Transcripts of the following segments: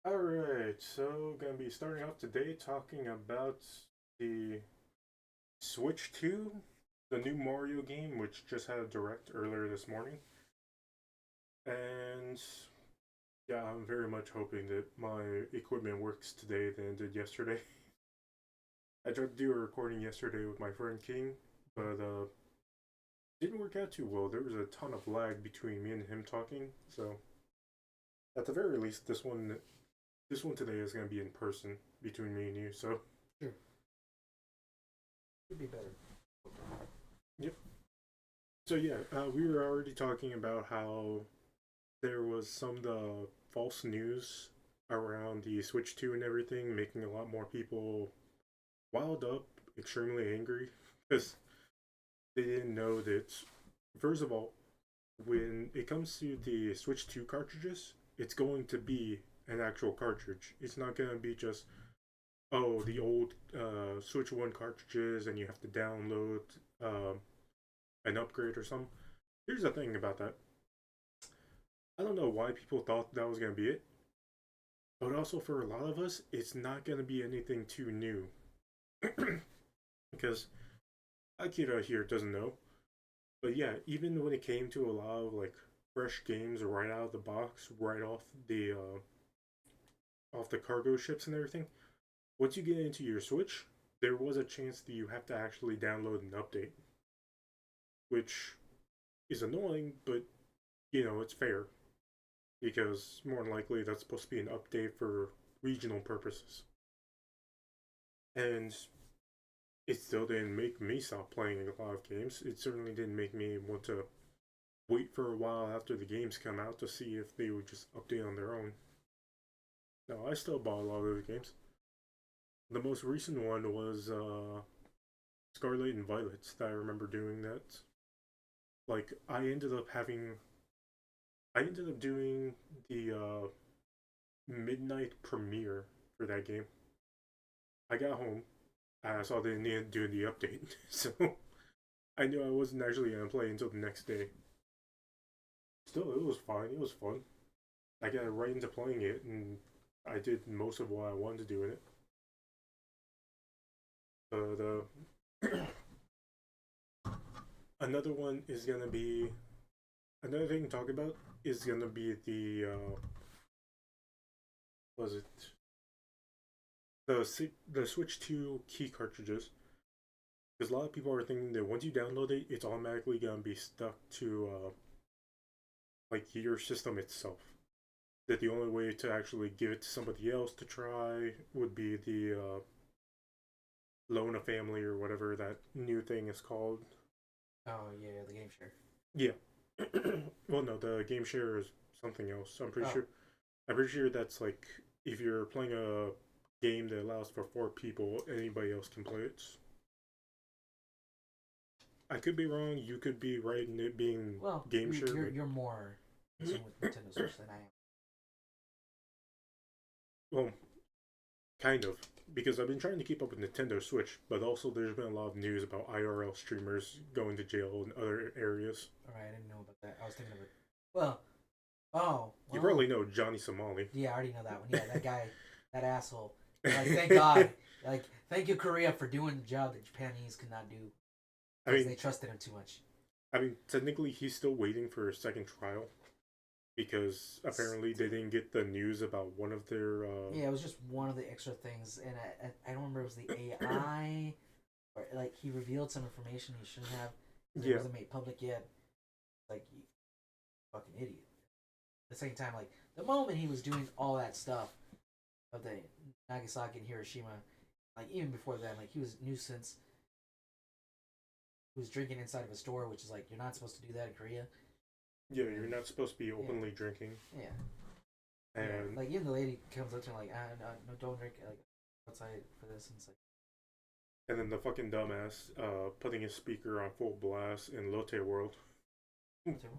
Alright, so gonna be starting off today talking about the Switch 2, the new Mario game, which just had a direct earlier this morning. And yeah, I'm very much hoping that my equipment works today than it did yesterday. I tried to do a recording yesterday with my friend King, but didn't work out too well. There was a ton of lag between me and him talking, so at the very least, this one today is gonna be in person between me and you. So Sure, could be better. yep. So yeah, we were already talking about how there was some of the false news around the Switch 2 and everything, making a lot more people wild up, extremely angry, because they didn't know that. First of all, when it comes to the Switch 2 cartridges, it's going to be an actual cartridge. It's not going to be just, oh, the old Switch 1 cartridges and you have to download an upgrade or something. Here's the thing about that. I don't know why people thought that was going to be it, but also for a lot of us, it's not going to be anything too new. Because Akira here doesn't know. But yeah, even when it came to a lot of like fresh games right out of the box, right off the cargo ships and everything, once you get into your Switch, there was a chance that you have to actually download an update, which is annoying, but it's fair because more than likely that's supposed to be an update for regional purposes. And it still didn't make me stop playing a lot of games. It certainly didn't make me want to wait for a while after the games come out to see if they would just update on their own. No, I still bought a lot of those games. The most recent one was Scarlet and Violet that I remember doing that. Like I ended up doing the midnight premiere for that game. I got home, I saw they needed to do the update, so I knew I wasn't actually gonna play until the next day. Still, it was fine. It was fun. I got right into playing it, and I did most of what I wanted to do in it. The another one is gonna be another thing to talk about is gonna be the was it the Switch 2 key cartridges. Because a lot of people are thinking that once you download it, it's automatically gonna be stuck to like your system itself. That the only way to actually give it to somebody else to try would be the loan a family or whatever that new thing is called. Oh yeah, the game share. Yeah. Well, no, the game share is something else. I'm pretty Oh, sure. I'm pretty sure that's like if you're playing a game that allows for four people, anybody else can play it. I could be wrong. You could be right in it being well, game you- share, you're but you're more in tune with Nintendo Switch than I am. well, kind of. Because I've been trying to keep up with Nintendo Switch, but also there's been a lot of news about IRL streamers going to jail in other areas. All right, I didn't know about that. I was thinking of it. Well, oh You well, probably know Johnny Somali. yeah, I already know that one. Yeah, that guy, that asshole. Like, thank God. Like, thank you, Korea, for doing the job that Japanese could not do I because mean, they trusted him too much. technically, he's still waiting for a second trial because apparently they didn't get the news about one of their. Yeah, it was just one of the extra things, and I don't remember if it was the AI or like he revealed some information he shouldn't have because it Yeah, wasn't made public yet. Like, you fucking idiot. The same time, like the moment he was doing all that stuff of the Nagasaki and Hiroshima, like even before then, like he was a nuisance. He was drinking inside of a store, which is like you're not supposed to do that in Korea. yeah, And you're not supposed to be yeah, openly drinking, yeah, yeah. and Like even the lady comes up to him like, no, no, don't drink like outside for this, and it's like, then the fucking dumbass putting his speaker on full blast in Lotte World. what's it?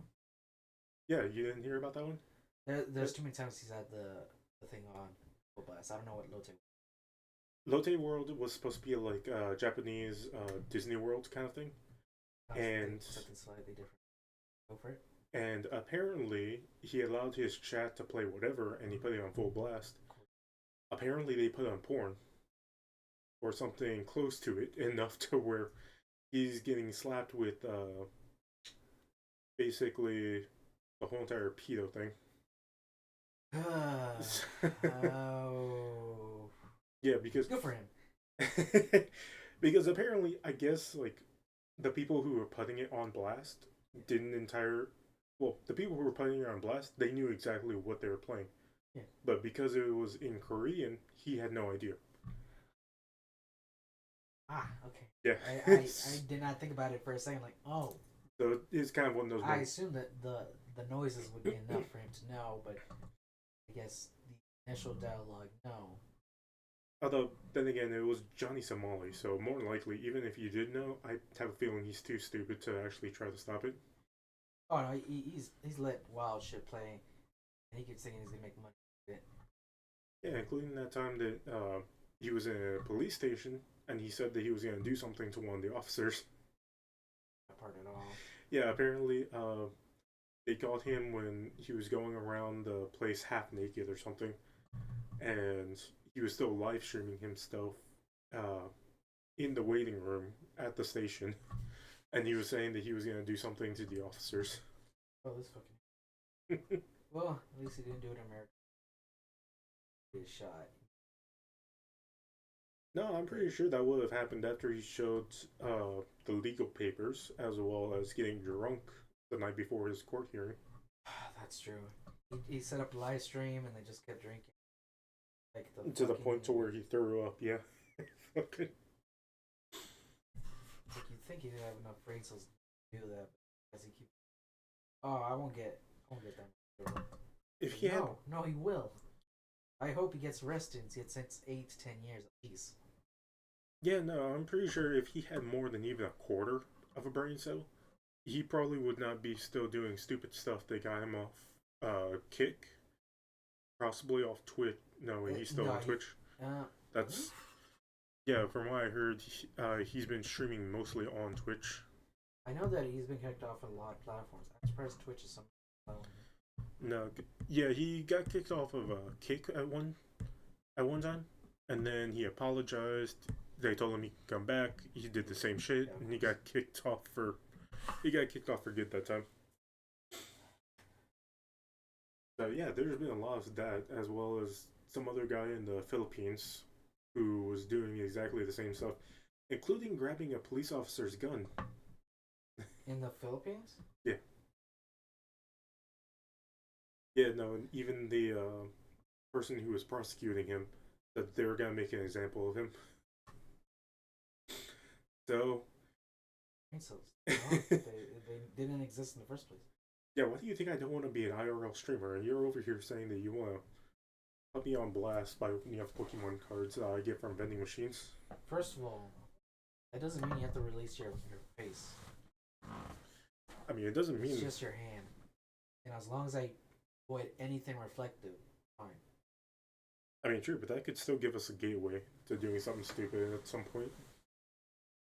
Yeah, you didn't hear about that one? There's too many times he's had the thing on full blast. I don't know what Lotte. Lotte World was supposed to be like Japanese Disney World kind of thing, and Something slightly different. Go for it. apparently he allowed his chat to play whatever, and he put it on full blast. apparently they put on porn or something close to it enough to where he's getting slapped with basically the whole entire pedo thing. Oh, Yeah, because good for him. because apparently I guess like the people who were putting it on blast didn't entire well, the people who were putting it on blast, they knew exactly what they were playing. Yeah. But because it was in Korean, he had no idea. Ah, okay. Yeah. I did not think about it for a second. Like, oh, So it's kind of one of those I ones. assumed that the noises would be enough for him to know, but I guess the initial dialogue, no. Although, then again, it was Johnny Somali, so more than likely, even if you did know, I have a feeling he's too stupid to actually try to stop it. Oh no, he's let wild shit play, and he keeps thinking he's gonna make money with it. Yeah, including that time that he was in a police station and he said that he was going to do something to one of the officers. That part at all. Yeah, apparently they caught him when he was going around the place half naked or something, and he was still live streaming himself uh, in the waiting room at the station, and he was saying that he was going to do something to the officers. Oh, this fucking. Well, at least he didn't do it in America. He was shot. No, I'm pretty sure that would have happened after he showed the legal papers as well as getting drunk the night before his court hearing. That's true. He set up a live stream and they just kept drinking. Like the To the fucking. point to where he threw up, yeah. Okay. It's like you'd think he'd have enough brain cells to do that, but as he keeps. Oh, I won't get that. If he had, No, he will. I hope he gets arrested and gets sentenced 8 to 10 years at least. yeah, no, I'm pretty sure if he had more than even a quarter of a brain cell, he probably would not be still doing stupid stuff that got him off Kick, possibly off Twitch. No, he's still No, on Twitch. Really? That's yeah. From what I heard, he's been streaming mostly on Twitch. I know that he's been kicked off of a lot of platforms. I'm surprised Twitch is something. No, yeah, he got kicked off of Kick at one time, and then he apologized. They told him he could come back. He did the same shit, Yeah, and he got kicked off for good that time. So yeah, there's been a lot of that, as well as some other guy in the Philippines who was doing exactly the same stuff, including grabbing a police officer's gun. in the Philippines? Yeah, yeah, no, and even the person who was prosecuting him that they were gonna make an example of him. So Brain cells. They didn't exist in the first place. yeah, why do you think I don't want to be an IRL streamer? And you're over here saying that you want to put me on blast by opening up Pokemon cards that I get from vending machines. First of all, that doesn't mean you have to release your face. I mean, it doesn't It's mean. just your hand. And as long as I avoid anything reflective, fine. I mean, true, but that could still give us a gateway to doing something stupid at some point.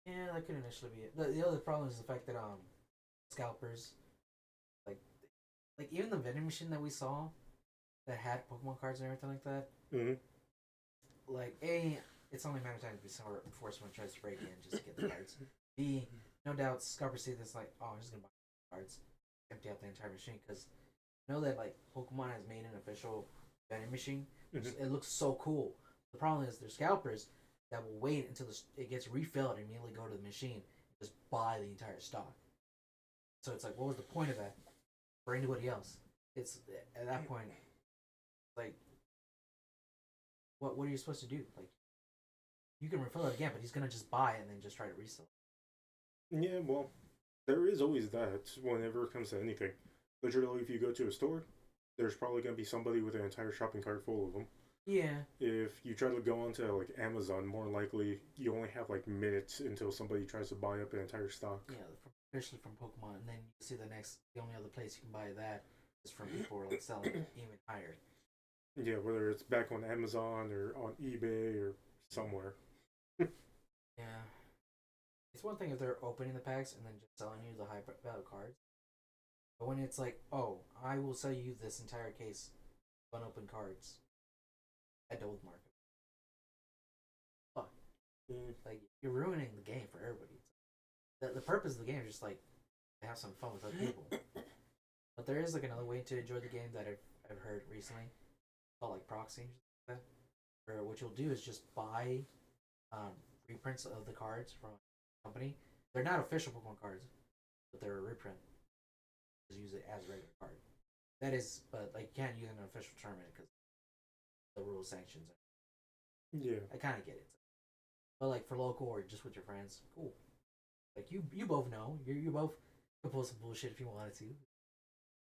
Yeah, that could initially be it. The other problem is the fact that scalpers like even the vending machine that we saw that had Pokemon cards and everything like that. Mm-hmm. Like A, it's only a matter of time before someone tries to break in just to get the cards. B, no doubt scalpers see this like, oh, I'm just gonna buy cards, empty out the entire machine because know that like Pokemon has made an official vending machine. Mm-hmm. It looks so cool. The problem is there's scalpers that will wait until it gets refilled and immediately go to the machine and just buy the entire stock. So it's like, what was the point of that for anybody else? It's at that point, like, what are you supposed to do? Like, you can refill it again, but he's gonna just buy it and then just try to resell. Yeah, well, there is always that whenever it comes to anything. Literally, if you go to a store, there's probably going to be somebody with an entire shopping cart full of them. Yeah. If you try to go onto like Amazon, more likely you only have like minutes until somebody tries to buy up an entire stock. Yeah, especially from Pokemon, and then you see the only other place you can buy that is from people who are like selling even higher. Yeah, whether it's back on Amazon or on eBay or somewhere. Yeah. It's one thing if they're opening the packs and then just selling you the high value cards. But when it's like, oh, I will sell you this entire case of unopened cards at double the market. Mm, Like you're ruining the game for everybody. The purpose of the game is just like to have some fun with other people. But there is like another way to enjoy the game that I've heard recently called like proxy, where what you'll do is just buy reprints of the cards from a company. They're not official Pokemon cards, but they're a reprint. Just use it as a regular card. That is, but like you can't use it in an official tournament because the rules sanctions it. yeah. I kind of get it, but like for local or just with your friends, cool. Like you both know you both could pull some bullshit if you wanted to.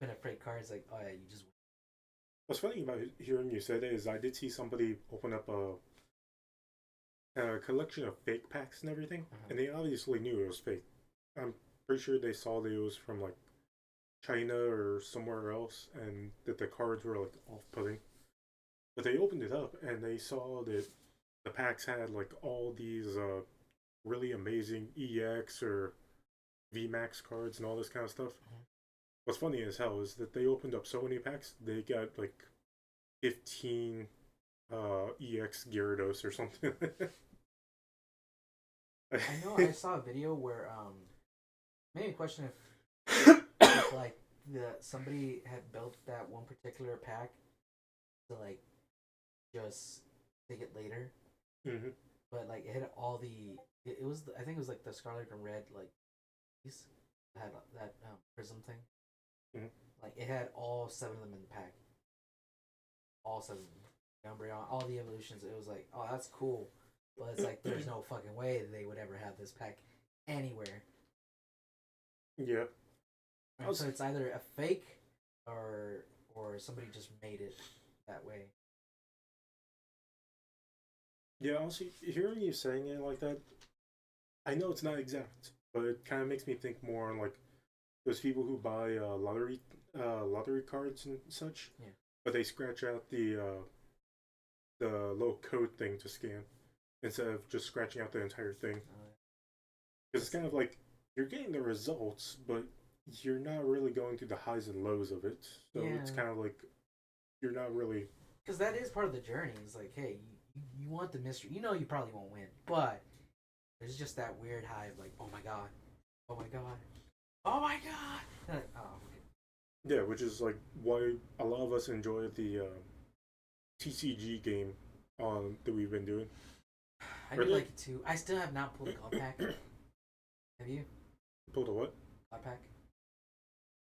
Been a fake cards like oh yeah you just What's funny about hearing you say that is I did see somebody open up a collection of fake packs and everything, and they obviously knew it was fake. I'm pretty sure they saw that it was from like China or somewhere else, and that the cards were like off-putting. But they opened it up and they saw that the packs had like all these really amazing EX or VMAX cards and all this kind of stuff. What's funny as hell is that they opened up so many packs, they got like 15 EX Gyarados or something. I know I saw a video where made me question if like somebody had built that one particular pack to like just take it later, Mm-hmm. but like it had all it was I think it was like the Scarlet and Red like piece had that prism thing. Mm-hmm. Like it had all seven of them in the pack, all seven of them. Umbreon, all the evolutions. It was like oh that's cool, but it's like there's no fucking way they would ever have this pack anywhere. Yeah. Right? So it's either a fake or somebody just made it that way. Yeah, honestly, hearing you saying it like that, I know it's not exact, but it kind of makes me think more on like those people who buy lottery cards and such, Yeah. but they scratch out the little code thing to scan instead of just scratching out the entire thing. Because it's kind of like you're getting the results, but you're not really going through the highs and lows of it. So yeah. it's kind of like you're not really. Because that is part of the journey. It's like, hey, you want the mystery. You know you probably won't win, but there's just that weird high of like, oh my god, oh my god, oh my god. Like, oh, okay. Yeah, which is like why a lot of us enjoy the TCG game that we've been doing. I do like it too. I still have not pulled a God Pack. Have you? Pulled a what? God Pack?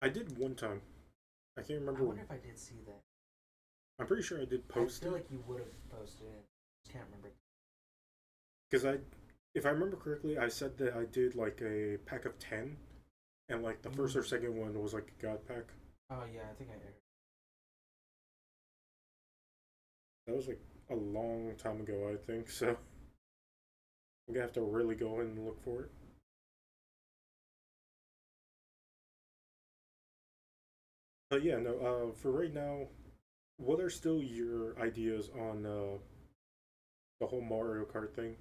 I did one time. I can't remember. I wonder if I did see that. I'm pretty sure I did post I feel it. like you would have posted it. I can't remember. Because if I remember correctly, I said that I did like a pack of 10, and like the first or second one was like a God pack. Oh yeah, I think I heard. That was like a long time ago, I think. So I'm gonna have to really go in and look for it. But yeah, no. For right now, what are still your ideas on the whole Mario Kart thing?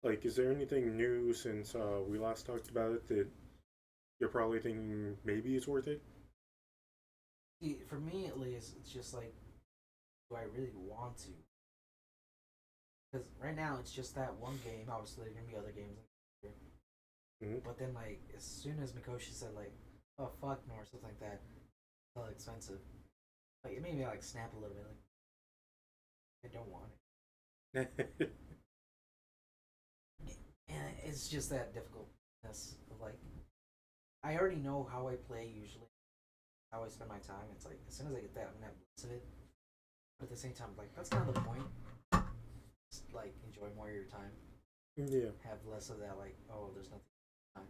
Like, is there anything new since we last talked about it that you're probably thinking maybe it's worth it? See, for me at least, it's just like, do I really want to? Because right now it's just that one game. Obviously, there's gonna be other games. Mm-hmm. But then, like, as soon as Mikoshi said, like, "Oh fuck," no, or something like that, felt expensive. Like, it made me like snap a little bit. Like, I don't want it. And it's just that difficultness of like, I already know how I play usually, how I spend my time. It's like as soon as I get that, I'm gonna have less of it. But at the same time, like that's kind of the point. Just, like enjoy more of your time. Yeah. Have less of that. Like oh, there's nothing. Time.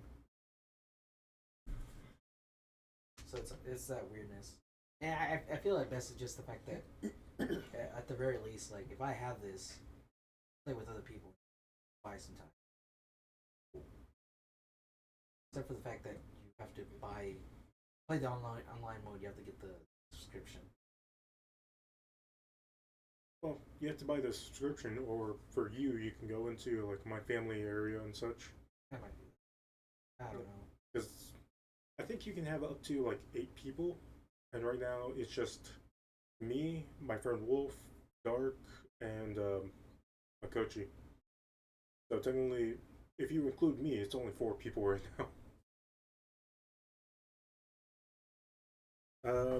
So it's that weirdness. And I feel like best is just the fact that at the very least, like if I have this, play with other people, buy some time. Except for the fact that you have to play the online mode. You have to get the subscription. Well, you have to buy the subscription, or for you, you can go into like my family area and such. That might be. I don't know. Because I think you can have up to like 8 people, and right now it's just me, my friend Wolf, Dark, and Makochi. So technically, if you include me, it's only 4 people right now. Uh,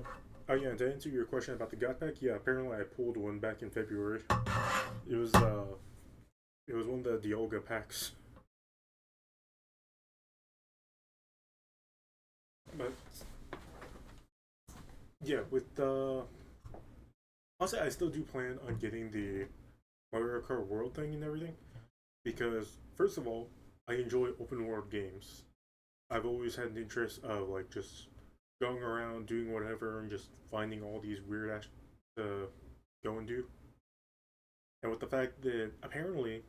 oh yeah, to answer your question about the gut pack, yeah, apparently I pulled one back in February. It was uh, it was one of the Diolga packs. But yeah, with the also I still do plan on getting the Mario Kart World thing and everything because first of all, I enjoy open world games. I've always had an interest of like just going around doing whatever and just finding all these weird ass to go and do. And with the fact that apparently,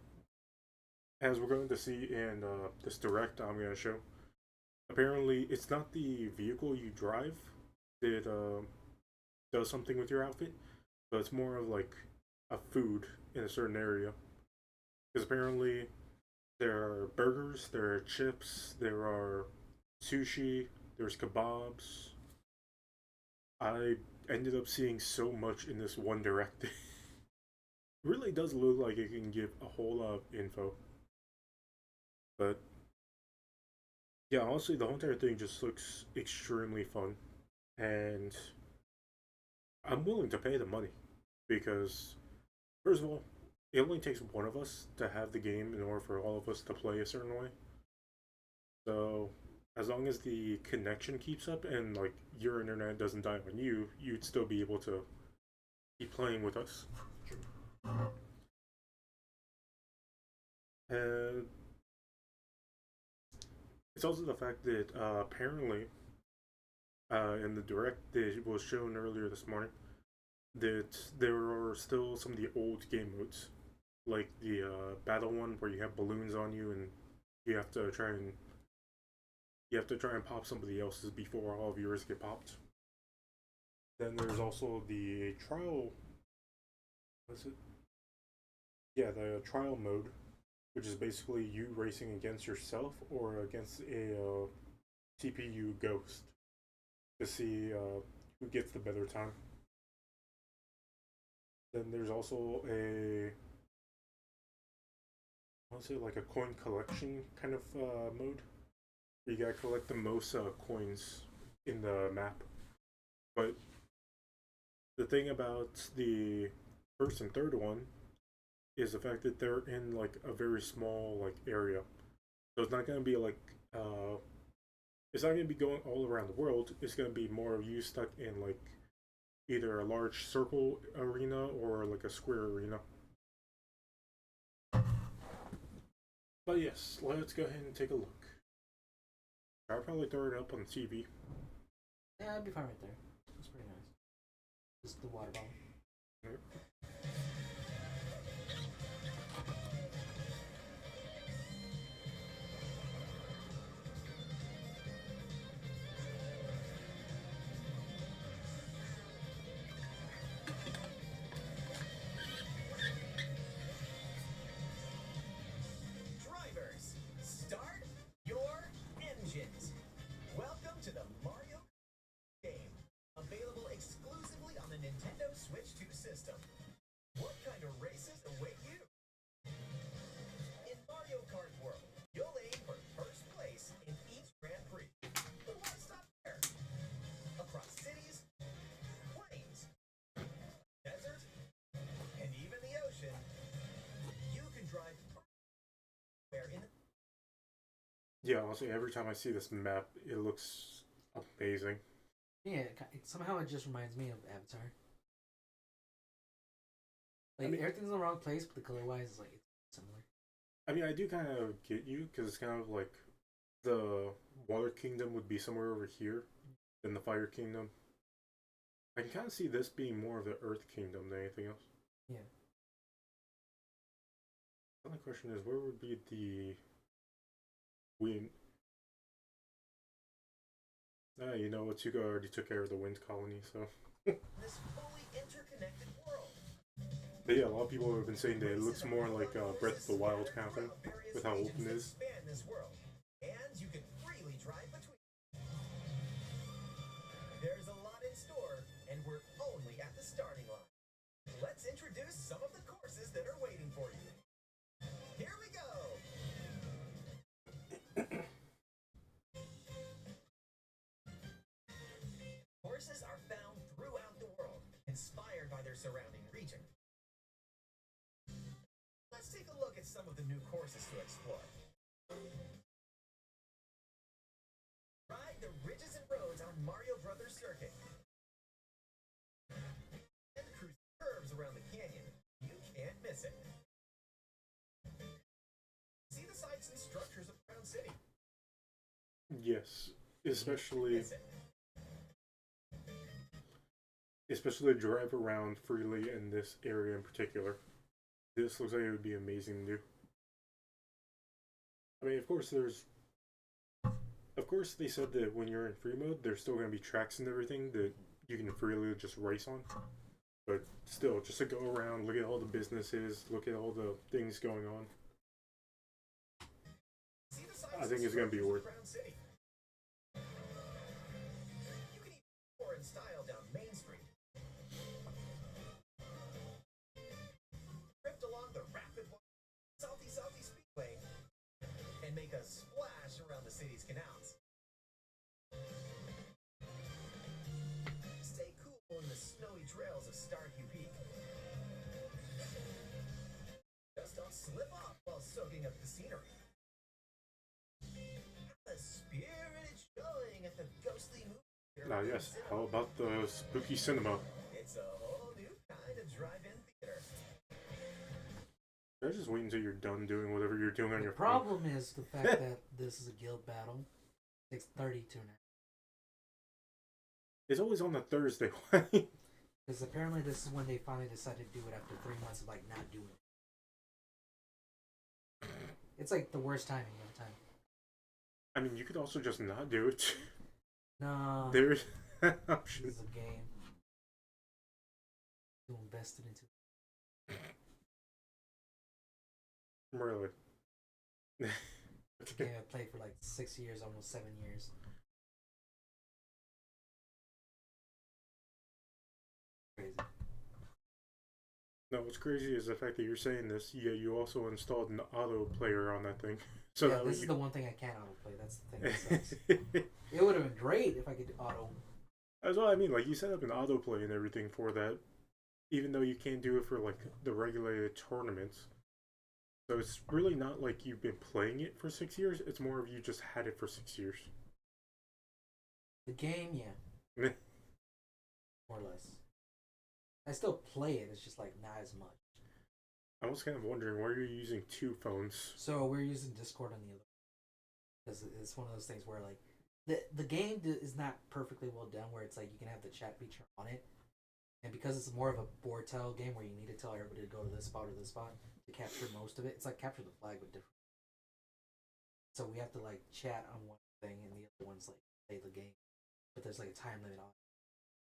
as we're going to see in this direct I'm going to show, apparently it's not the vehicle you drive that does something with your outfit, but it's more of like a food in a certain area. Because apparently there are burgers, there are chips, there are sushi, there's kebabs. I ended up seeing so much in this one direct. It really does look like it can give a whole lot of info. But yeah, honestly, the whole entire thing just looks extremely fun. And I'm willing to pay the money because, first of all, it only takes one of us to have the game in order for all of us to play a certain way. So, as long as the connection keeps up and like your internet doesn't die on you, you'd still be able to keep playing with us. And it's also the fact that apparently in the direct that was shown earlier this morning that there are still some of the old game modes, like the battle one where you have balloons on you and you have to try and pop somebody else's before all of yours get popped. Then there's also the trial. What's it? Yeah, the trial mode, which is basically you racing against yourself or against a CPU ghost to see who gets the better time. Then there's also a, I want to say like a coin collection kind of mode. You gotta collect the most coins in the map. But the thing about the first and third one is the fact that they're in like a very small like area. So it's not gonna be like it's not gonna be going all around the world. It's gonna be more of you stuck in like either a large circle arena or like a square arena. But yes, let's go ahead and take a look. I'll probably throw it up on the TV. Yeah, I'd be fine right there. That's pretty nice. Just the water bottle. Right. Drivers, start your engines. Welcome to the Mario game, available exclusively on the Nintendo Switch 2 system. What kind of races await you? In Mario Kart World, you'll aim for first place in each Grand Prix. But why stop there? Across cities, plains, desert, and even the ocean, you can drive where in Yeah, honestly, every time I see this map, it looks amazing. Yeah, somehow it just reminds me of Avatar. Like I mean, everything's in the wrong place, but the color wise is like it's similar. I mean, I do kind of get you because it's kind of like the Water Kingdom would be somewhere over here than the Fire Kingdom. I can kind of see this being more of the Earth Kingdom than anything else. Yeah. The only question is, where would be the wind? You know, Tuga already took care of the wind colony, so. this fully interconnected world. But yeah, a lot of people have been saying that it looks more like Breath of the Wild kind of thing, with how open it is. Span this world, and you can freely drive between. There's a lot in store, and we're only at the starting line. Let's introduce some of the courses that are waiting for you. Here we go! surrounding region. Let's take a look at some of the new courses to explore. Ride the ridges and roads on Mario Brothers Circuit. And cruise curves around the canyon. You can't miss it. See the sights and structures of Crown City. Yes, especially drive around freely in this area in particular. This looks like it would be amazing to do. I mean, of course, they said that when you're in free mode, there's still going to be tracks and everything that you can freely just race on. But still, just to go around, look at all the businesses, look at all the things going on. I think it's going to be worth it. You can even tour in style down Main Street. Drift along the rapid Salty Speedway and make a splash around the city's canals. Stay cool in the snowy trails of Starview Peak. Just don't slip up while soaking up the scenery. A spirited showing at the ghostly movie theater. Ah, yes. How about the spooky cinema? It's a whole new kind of drive-in theater. I just wait until you're done doing whatever you're doing on your The problem is the fact that this is a guild battle. 6:30 tonight. It's always on a Thursday. Because apparently this is when they finally decided to do it after 3 months of like not doing it. It's like the worst timing of the time. I mean, you could also just not do it. No. There's This options. is a game. You invested into. Really. It's a game I played for like 6 years, almost 7 years. Crazy. No, what's crazy is the fact that you're saying this. Yeah, you also installed an auto player on that thing. So yeah, that this is the one thing I can't autoplay. That's the thing that sucks. It would have been great if I could auto. That's what I mean. Like, you set up an autoplay and everything for that, even though you can't do it for like the regulated tournaments. So it's really not like you've been playing it for 6 years. It's more of you just had it for 6 years. The game, yeah. More or less. I still play it, it's just like not as much. I was kind of wondering why you're using two phones. So we're using Discord on the other, because it's one of those things where like the game is not perfectly well done, where it's like you can have the chat feature on it, and because it's more of a board tell game where you need to tell everybody to go to this spot or this spot to capture most of it. It's like capture the flag with different. So we have to like chat on one thing and the other one's like play the game, but there's like a time limit on it.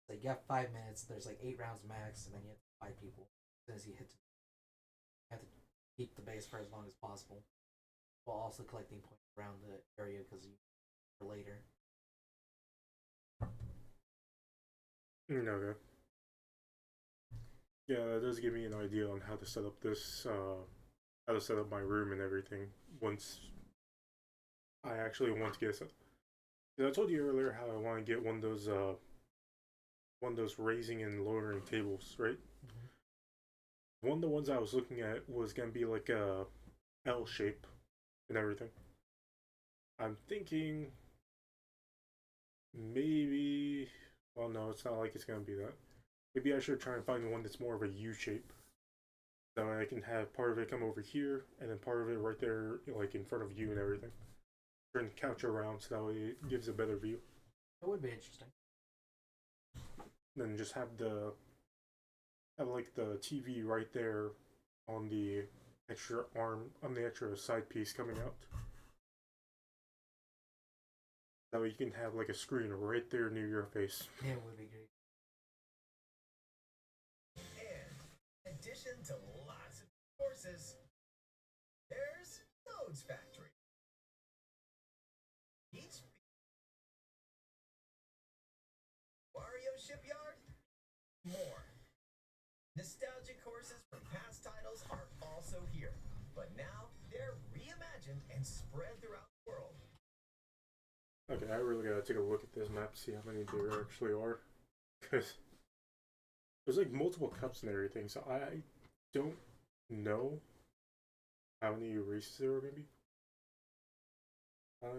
Like you have 5 minutes. There's like 8 rounds max, and then you have 5 people. As soon as you hit, you have to keep the base for as long as possible, while also collecting points around the area because you for later. Okay. Yeah, that does give me an idea on how to set up this, how to set up my room and everything once I actually want to get some. I told you earlier how I want to get one of those raising and lowering tables, right? Mm-hmm. One of the ones I was looking at was gonna be like a L shape and everything. I'm thinking maybe. Well, no, it's not like it's gonna be that. Maybe I should try and find one that's more of a U shape. That way I can have part of it come over here, and then part of it right there, like in front of you and everything. Turn the couch around so that way it gives a better view. That would be interesting. Then just have like the TV right there on the extra arm, on the extra side piece coming out. That way you can have like a screen right there near your face. Yeah, it would be great. And in addition to lots of courses, there's Nodes Factory. Each Wario Shipyard, more. Nostalgic courses from past titles are also here, but now they're reimagined and spread throughout the world. Okay, I really gotta take a look at this map to see how many there actually are. Because there's like multiple cups and everything, so I don't know how many races there are gonna be. 5,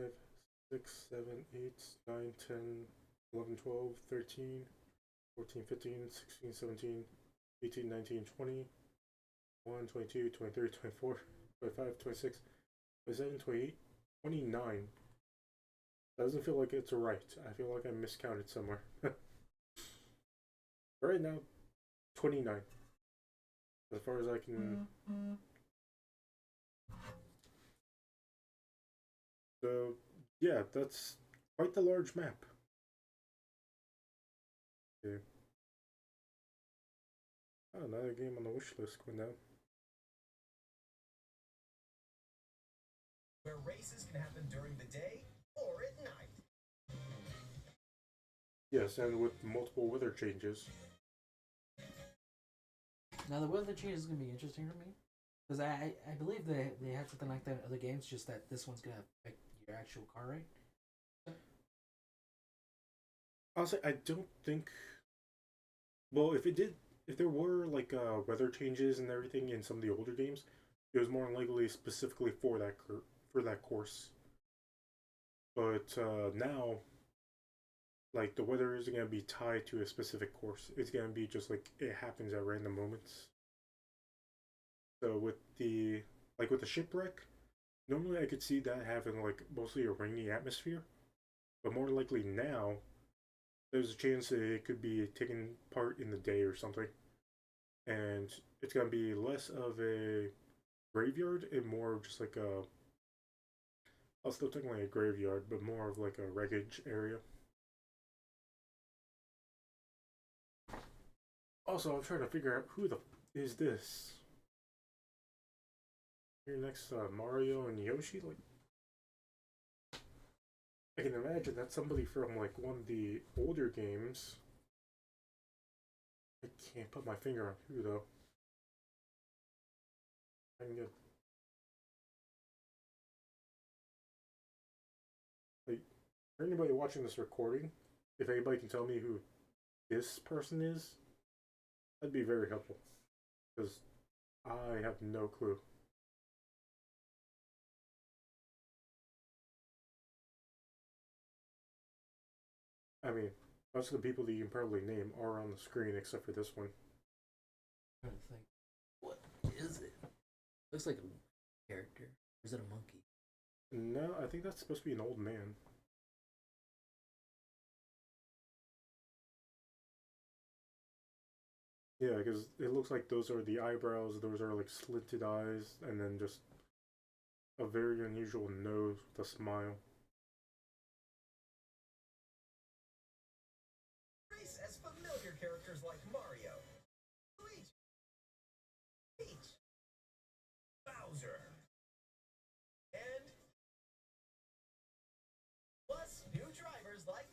6, 7, 8, 9, 10, 11, 12, 13, 14, 15, 16, 17, 18, 19, 20, 21, 22, 23, 24, 25, 26, 27, 28, 29. That doesn't feel like it's right. I feel like I miscounted somewhere. Right now, 29. As far as I can. So, yeah, that's quite the large map. Yeah. Oh, another game on the wish list going down. Where races can happen during the day or at night. Yes, and with multiple weather changes. Now the weather change is gonna be interesting for me because I believe they had something like that in other games, just that this one's gonna affect your actual car rate. Honestly, I don't think. Well, if it did, if there were like weather changes and everything in some of the older games, it was more likely specifically for that course. But now, like the weather isn't gonna be tied to a specific course. It's gonna be just like it happens at random moments. So with the shipwreck, normally I could see that having like mostly a rainy atmosphere, but more likely now there's a chance that it could be taking part in the day or something, and it's gonna be less of a graveyard and more of just like a, well, still technically a graveyard, but more of like a wreckage area. Also, I'm trying to figure out who the is this. Here next to Mario and Yoshi, like I can imagine that's somebody from like one of the older games. I can't put my finger on who though. I can get like for anybody watching this recording, if anybody can tell me who this person is, that'd be very helpful. Because I have no clue. I mean, most of the people that you can probably name are on the screen except for this one. I'm trying to think, what is it? Looks like a character. Or is it a monkey? No, I think that's supposed to be an old man. Yeah, because it looks like those are the eyebrows, those are like slinted eyes, and then just a very unusual nose with a smile. Race as familiar characters like Mario, Luigi, Peach, Bowser, and plus new drivers like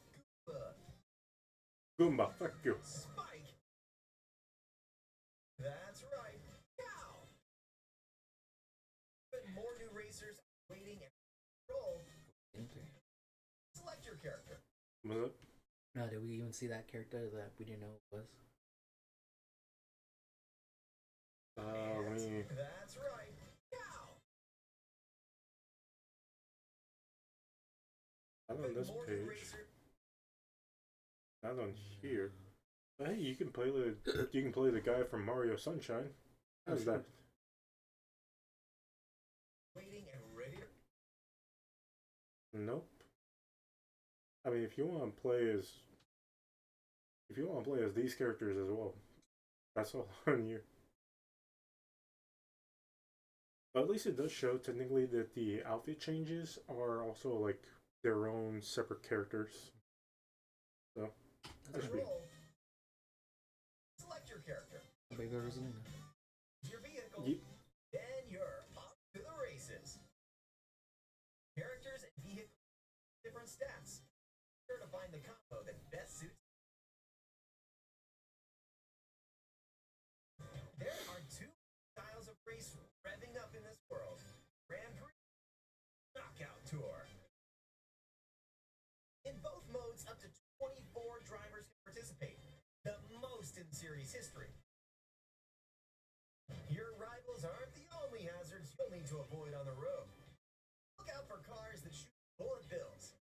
Goomba, Goomba, fuck you. Spike. That's right, Cow. But more new racers waiting and roll. Select your character. Was it? No, did we even see that character that we didn't know it was? Let me. That's right, Cow. Not on this page. Not on here. But hey, you can play the guy from Mario Sunshine. How's that? Waiting and ready. Nope. I mean, if you want to play as these characters as well, that's all on you. But at least it does show technically that the outfit changes are also like their own separate characters. So that should be. Roll. Select your character. Big Rosalina. Your vehicle. Ye- Then you're off to the races. Characters and vehicles different stats. Sure to find the combo that best suits. There are two styles of race revving up in this world: Grand Prix, Knockout Tour. In both modes, up to 24 drivers can participate. The most in series history. Your rivals aren't the only hazards you'll need to avoid on the road. Look out for cars that shoot bullet bills,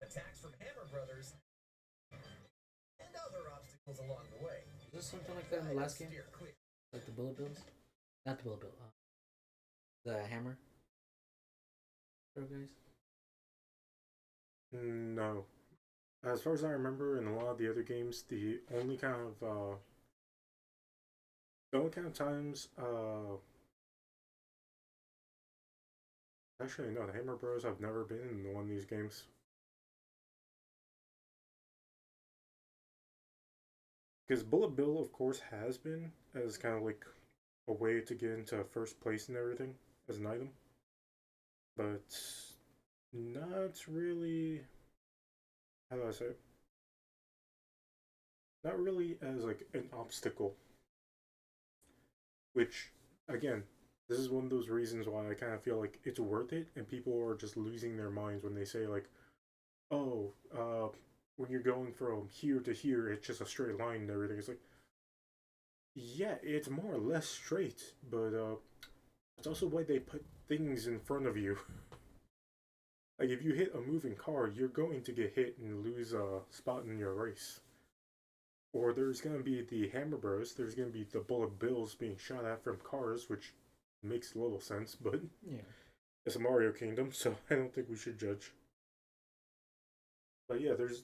attacks from Hammer Brothers, and other obstacles along the way. Is this something like that in the last game? Steer clear. Like the bullet bills? Not the bullet bill. The hammer. Throw guys. No. As far as I remember, in a lot of the other games, the only kind of times, actually no, the Hammer Bros have never been in one of these games. Because Bullet Bill, of course, has been as kind of like a way to get into first place and everything as an item, but not really. How do I say it? Not really as like an obstacle. Which, again, this is one of those reasons why I kind of feel like it's worth it, and people are just losing their minds when they say like, "Oh, when you're going from here to here, it's just a straight line and everything." It's like, yeah, it's more or less straight, but it's also why they put things in front of you. Like, if you hit a moving car, you're going to get hit and lose a spot in your race. Or there's going to be the Hammer Bros, there's going to be the Bullet Bills being shot at from cars, which makes little sense, but Yeah. it's a Mario Kingdom, so I don't think we should judge. But yeah, there's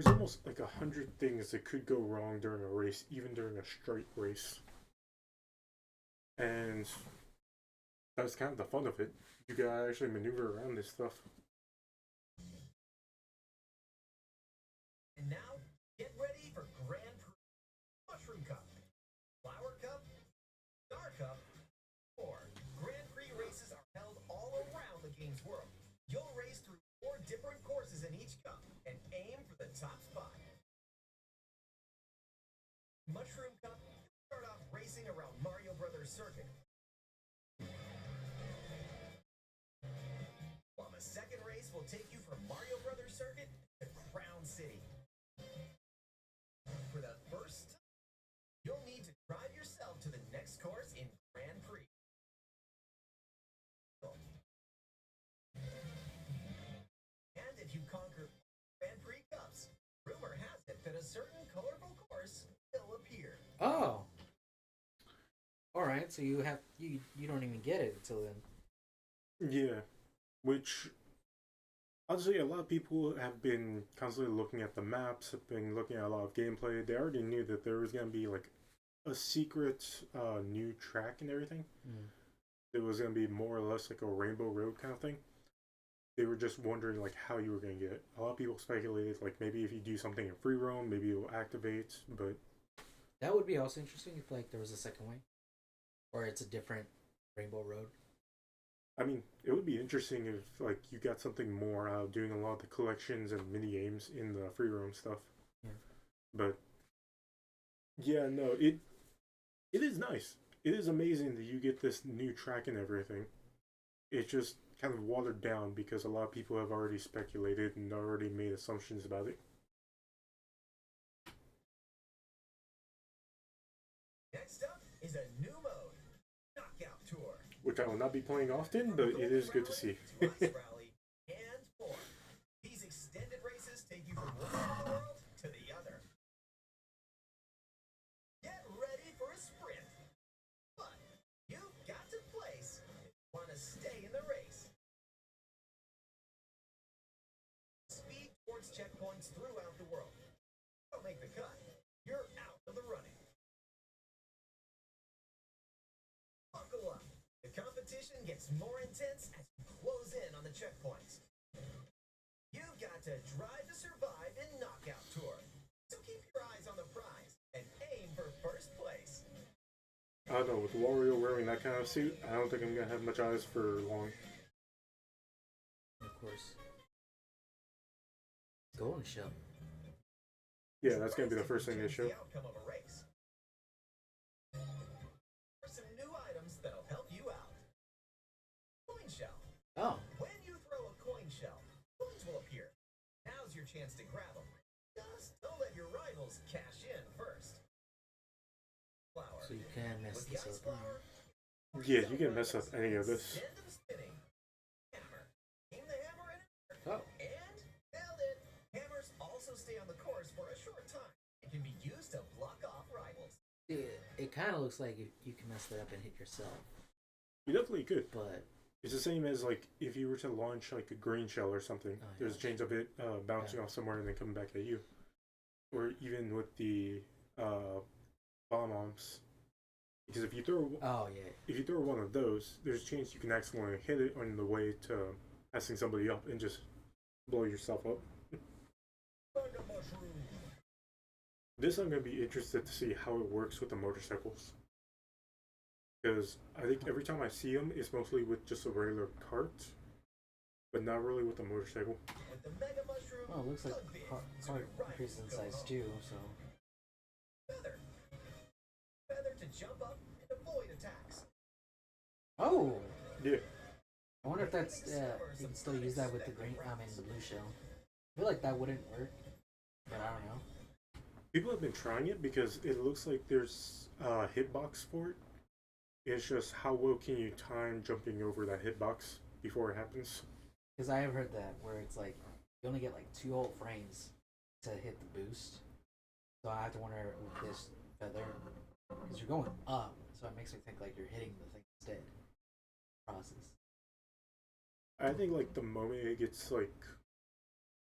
almost like 100 things that could go wrong during a race, even during a straight race. And that's kind of the fun of it. You gotta actually maneuver around this stuff. And now, get ready for Grand Prix Mushroom Cup, Flower Cup, Star Cup, or Grand Prix races are held all around the game's world. You'll race through 4 different courses in each cup and aim for the top spot. Mushroom Cup, start off racing around Mario Brothers Circuit. While the second race will take you from Mario Brothers Circuit to Crown City. For the first time, you'll need to drive yourself to the next course in Grand Prix. And if you conquer Grand Prix Cups, rumor has it that a certain colorful course will appear. Oh. All right. So you don't even get it until then. Yeah, which honestly, a lot of people have been constantly looking at the maps, have been looking at a lot of gameplay. They already knew that there was gonna be like a secret new track and everything. It was gonna be more or less like a Rainbow Road kind of thing. They were just wondering like how you were gonna get it. A lot of people speculated like maybe if you do something in free roam, maybe it will activate. But that would be also interesting if like there was a second way, or it's a different Rainbow Road. I mean, it would be interesting if like you got something more out of doing a lot of the collections and mini games in the free roam stuff. Yeah. But yeah, no, it is nice. It is amazing that you get this new track and everything. It's just kind of watered down because a lot of people have already speculated and already made assumptions about it. Next up is a new mode, Knockout Tour. Which I will not be playing often, but it is good to see. To Ice Rally and more. These extended races take you from one end of the world to the other. Get ready for a sprint. But you've got to place if you want to stay in the race. Speed towards checkpoints throughout the world. Don't make the cut. You're out of the running. Buckle up. The competition gets more intense as you close in on the checkpoints. You've got to drive to survive in Knockout Tour. So keep your eyes on the prize and aim for first place. I don't know, with Wario wearing that kind of suit, I don't think I'm gonna have much eyes for long. Of course. Golden Shell. Yeah, that's gonna be the first thing they show. The outcome of a race. There's some new items that'll help you out. Coin shell. Oh. When you throw a coin shell, coins will appear. Now's your chance to grab them. Just don't let your rivals cash in first. Flower. So you can mess With the this ice up. flower, Yeah, you can mess up any of this. send them spinning. Hammer. Aim the hammer in it. Oh. And nailed it. Hammers also stay on the course for a short time and can be used to block off rivals. It kind of looks like you can mess that up and hit yourself, You definitely could. but It's the same as like if you were to launch like a green shell or something. Oh, There's a yeah. chance of it bouncing off somewhere and then coming back at you. Or even with the bomb bombs, because if you throw oh yeah, if you throw one of those, there's a chance you can accidentally hit it on the way to passing somebody up and just blow yourself up. Mega mushroom. This I'm gonna be interested to see how it works with the motorcycles. Because I think every time I see them, it's mostly with just a regular cart, but not really with the motorcycle. With the mega mushroom, well, it looks like tug big, so card your rivals increases in go size home. too. So Feather. Feather to jump up and avoid attacks. oh, Yeah, I wonder if that's you can still use that with the green. I mean the blue shell. I feel like that wouldn't work, but I don't know. people have been trying it because it looks like there's a hitbox for it. It's just how well can you time jumping over that hitbox before it happens? Because I have heard that where it's like you only get like 2 whole frames to hit the boost. So I have to wonder with this feather because you're going up, so it makes me think like you're hitting the thing instead. Process. I think like the moment it gets like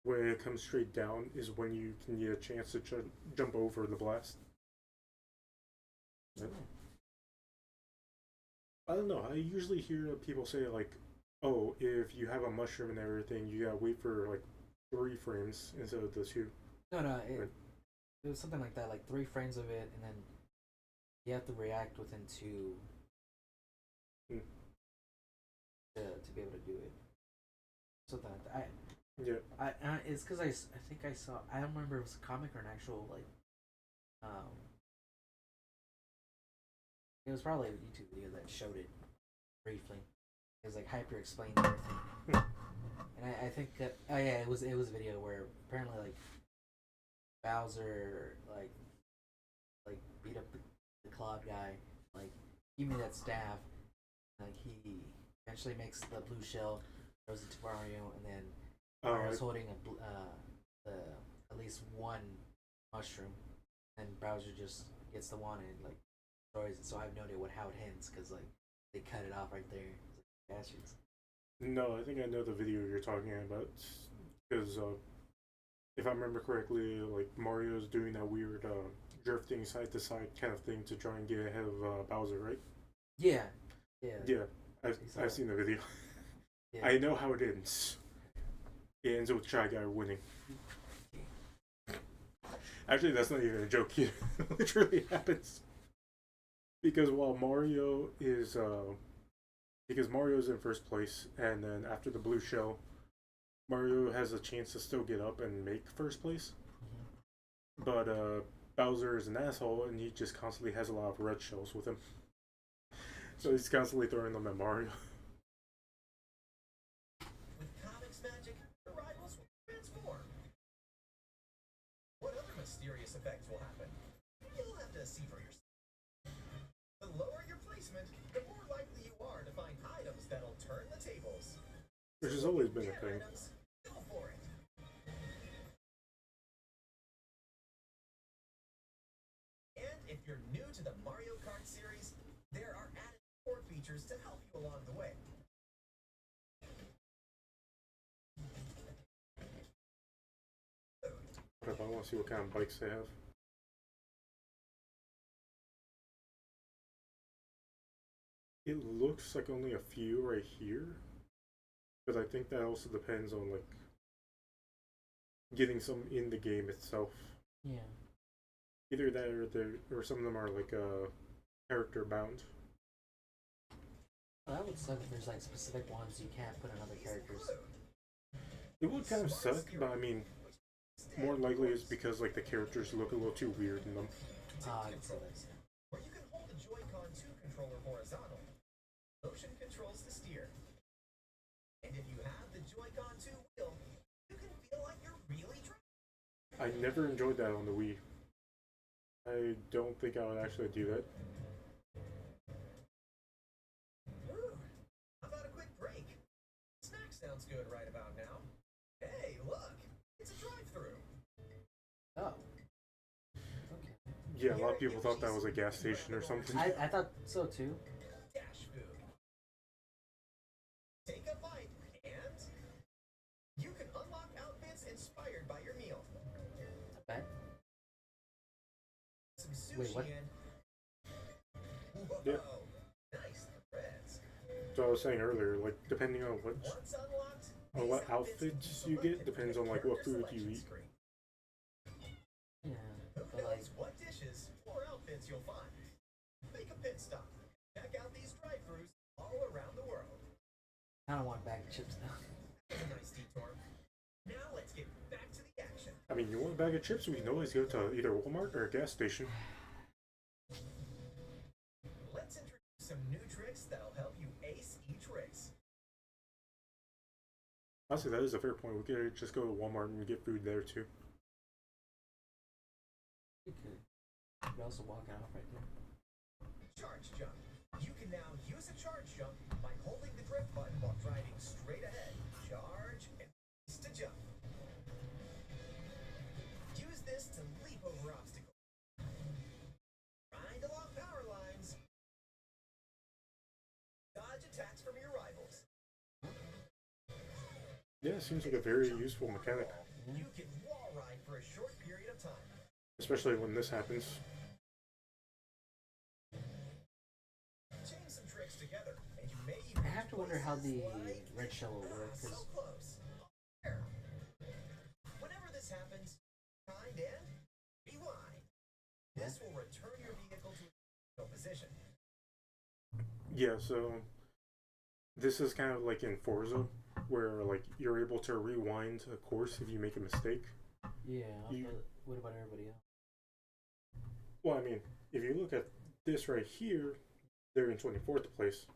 when it comes straight down is when you can get a chance to jump over the blast. Yeah. I don't know. I usually hear people say like, "Oh, if you have a mushroom and everything, you gotta wait for like 3 frames instead of the 2." No, Right. it was something like that, like 3 frames of it, and then you have to react within 2 Hmm. to be able to do it. Something like that. Yeah, It's because I think I saw, I don't remember if it was a comic or an actual like it was probably a YouTube video that showed it briefly. It was like hyper explained everything. And I think that oh yeah, it was a video where apparently like Bowser like beat up the Cloud guy, like give me that staff. Like he eventually makes the blue shell, throws it to Mario, and then Mario's holding at least one mushroom, and Bowser just gets the one and like destroys it. So I have no idea how it ends because like they cut it off right there. It's like, bastards. no, I think I know the video you're talking about because if I remember correctly, like Mario's doing that weird drifting side to side kind of thing to try and get ahead of Bowser, right? Yeah. Yeah, I've seen the video. Yeah. I know how it ends. It ends with Shy Guy winning. Actually, that's not even a joke here. It literally happens. Because while Mario's in first place, and then after the blue shell, Mario has a chance to still get up and make first place. But Bowser is an asshole, and he just constantly has a lot of red shells with him. So he's constantly throwing them at Mario. With comics magic, the rivals will transform. What other mysterious effects will happen? You'll have to see for yourself. The lower your placement, the more likely you are to find items that'll turn the tables. Which has always been a thing. Items, go for it. And if you're new to the Mario Kart series, there are added support features to help you along the way. But I want to see what kind of bikes they have. It looks like only a few right here, but I think that also depends on like getting some in the game itself. Yeah. Either that or some of them are like character bound. Well, that would suck if there's like specific ones you can't put in other characters. It would kind of suck, but I mean, more likely it's because like the characters look a little too weird in them. I can see that. Where you can hold the Joy-Con 2 controller horizontal. Motion controls the steer. And if you have the Joy-Con 2 wheel, you can feel like you're really driving. I I never enjoyed that on the Wii. I don't think I would actually do that. Ooh, how about a quick break? Snack sounds good right about now. Hey, look, it's a drive-through. Oh. Okay. Yeah, a lot of people thought that was a gas station or something. I thought so too. Dash food. Take a bite, and you can unlock outfits inspired by your meal. I bet. Some sushi Wait, what? and whoa, Yeah. nice threads. So I was saying earlier, like depending on Once unlocked, what these outfits can be you get selected depends from on the like what character food you selection eat. screen. Yeah. Who But like, knows what dishes or outfits you'll find? Make a pit stop. Check out these drive-thrus all around the world. I don't want a bag of chips now. That was a nice detour. Now let's get back to the action. I mean, you want a bag of chips? We can always go to either Walmart or a gas station. Let's introduce some new tricks that'll help you ace each race. Honestly, that is a fair point. We could just go to Walmart and get food there too. You could. You also walk out right there. Charge jump. You can now use a charge jump by holding the drift button while driving straight ahead. Charge and release to jump. Use this to leap over obstacles. Grind along power lines. Dodge attacks from your rivals. Yeah, it seems like a very useful mechanic, You can wall ride for a short period of time. especially when this happens. Chain some tricks together, and you may even I have to wonder how the like red shell will work, so because close. There. Whenever this happens, grind and rewind. This will return your vehicle to its original position. Yeah, so this is kind of like in Forza, where like you're able to rewind a course if you make a mistake. yeah. You- But what about everybody else? Well, I mean, if you look at this right here, they're in 24th place.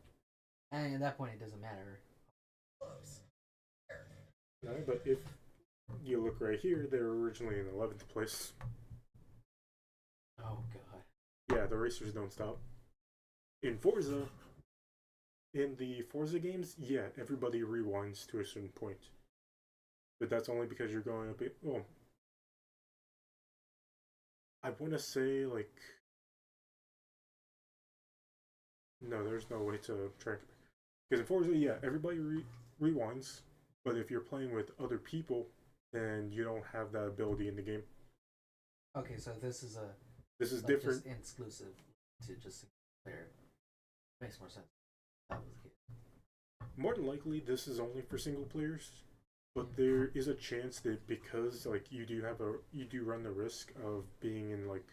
And at that point, it doesn't matter. Close. There. Right? But if you look right here, they're originally in 11th place. Oh god. Yeah, the racers don't stop. In Forza, in the Forza games, yeah, everybody rewinds to a certain point. But that's only because you're going up. Well, I want to say, like. No, there's no way to track it. Because in Forza, yeah, everybody rewinds. But if you're playing with other people, then you don't have that ability in the game. Okay, so this is a This is like different. just exclusive to just single player. Makes more sense. That was the case. More than likely, this is only for single players. But there is a chance that because like you do run the risk of being in like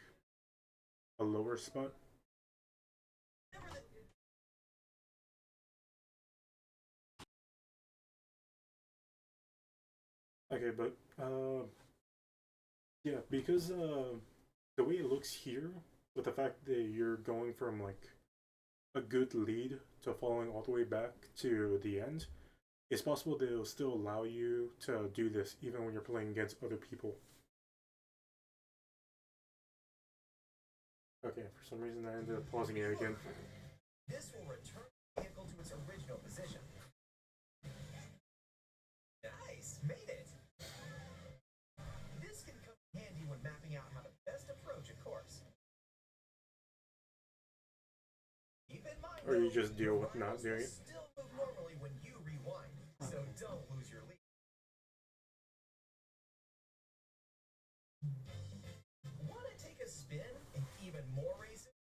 a lower spot. Remember that Okay, but yeah, because the way it looks here, with the fact that you're going from like a good lead to falling all the way back to the end, it's possible that it'll still allow you to do this even when you're playing against other people. Okay, for some reason I ended up pausing it again. this will return the vehicle to its original position. Nice, made it. This can come in handy when mapping out how to best approach a course. Keep in mind, Or you though, just deal with not rivals doing will it. still move normally when you rewind, so don't lose your lead. Want to take a spin in even more races?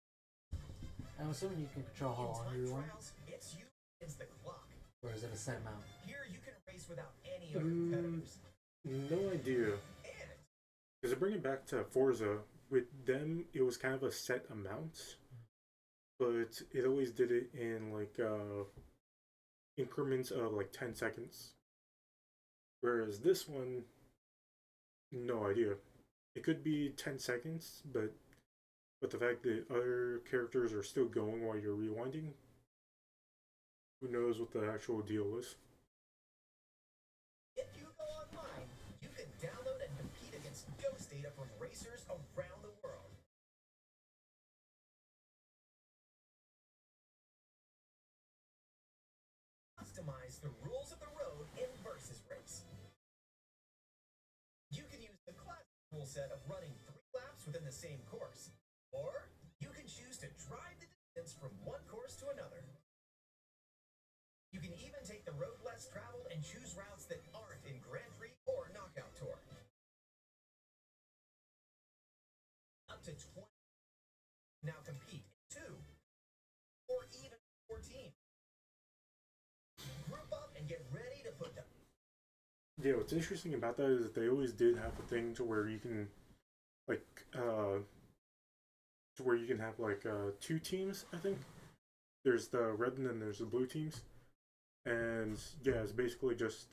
I'm assuming you can control how In long time you run, trials, it's you against the clock. or is it a set amount? Here you can race without any other competitors. No idea. And Because to bring it back to Forza, with them it was kind of a set amount, but it always did it in like increments of like 10 seconds. Whereas this one, no idea. It could be 10 seconds, but the fact that other characters are still going while you're rewinding, who knows what the actual deal is. if you go online, you can download and compete against Ghost racers around the world. Customize the rules of the road in Versus Race. You can use the classic rule set of running 3 laps within the same course, or you can choose to drive the distance from one course to another. You can even take the road less traveled and choose routes that aren't in Grand Prix or Knockout Tour. Up to 20 now compete in 2 or even 4 teams. Group up and get ready to put them. Yeah, what's interesting about that is that they always did have a thing to where you can, like, to where you can have like 2 teams. I think there's the red and then there's the blue teams, and yeah, it's basically just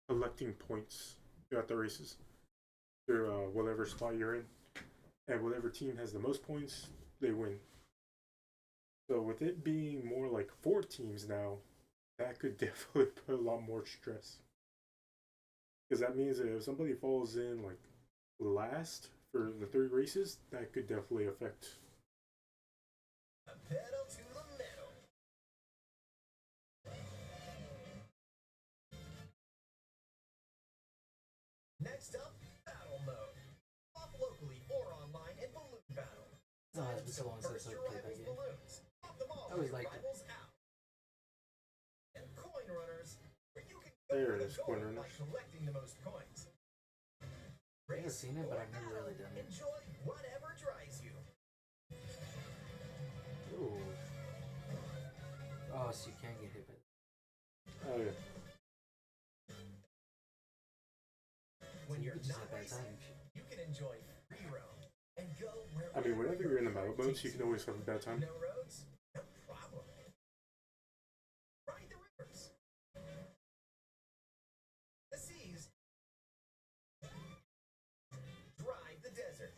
collecting points throughout the races through whatever spot you're in, and whatever team has the most points, they win. So with it being more like 4 teams now, that could definitely put a lot more stress. Because that means that if somebody falls in like last for the 3 races, that could definitely affect. Pedal to the metal. Next up, battle mode. Off locally or online in balloon battle. No, it's been so long since I played that game. Balloons. Pop them all I always with your liked it. rivals out. And coin runners, where you can There it go is, for the coin gold by runners. collecting the most coins. I think I've seen it, but I've never really done it. Enjoy whatever drives you. Ooh. Oh, so you can get hit by that. Oh yeah. When So you you're could just not have bad racing, time. you can enjoy free roam and go wherever I mean, whenever you're in the your battle heart modes, you takes can always have a bad time. No roads? No problem. Ride the rivers. The seas. Drive the desert.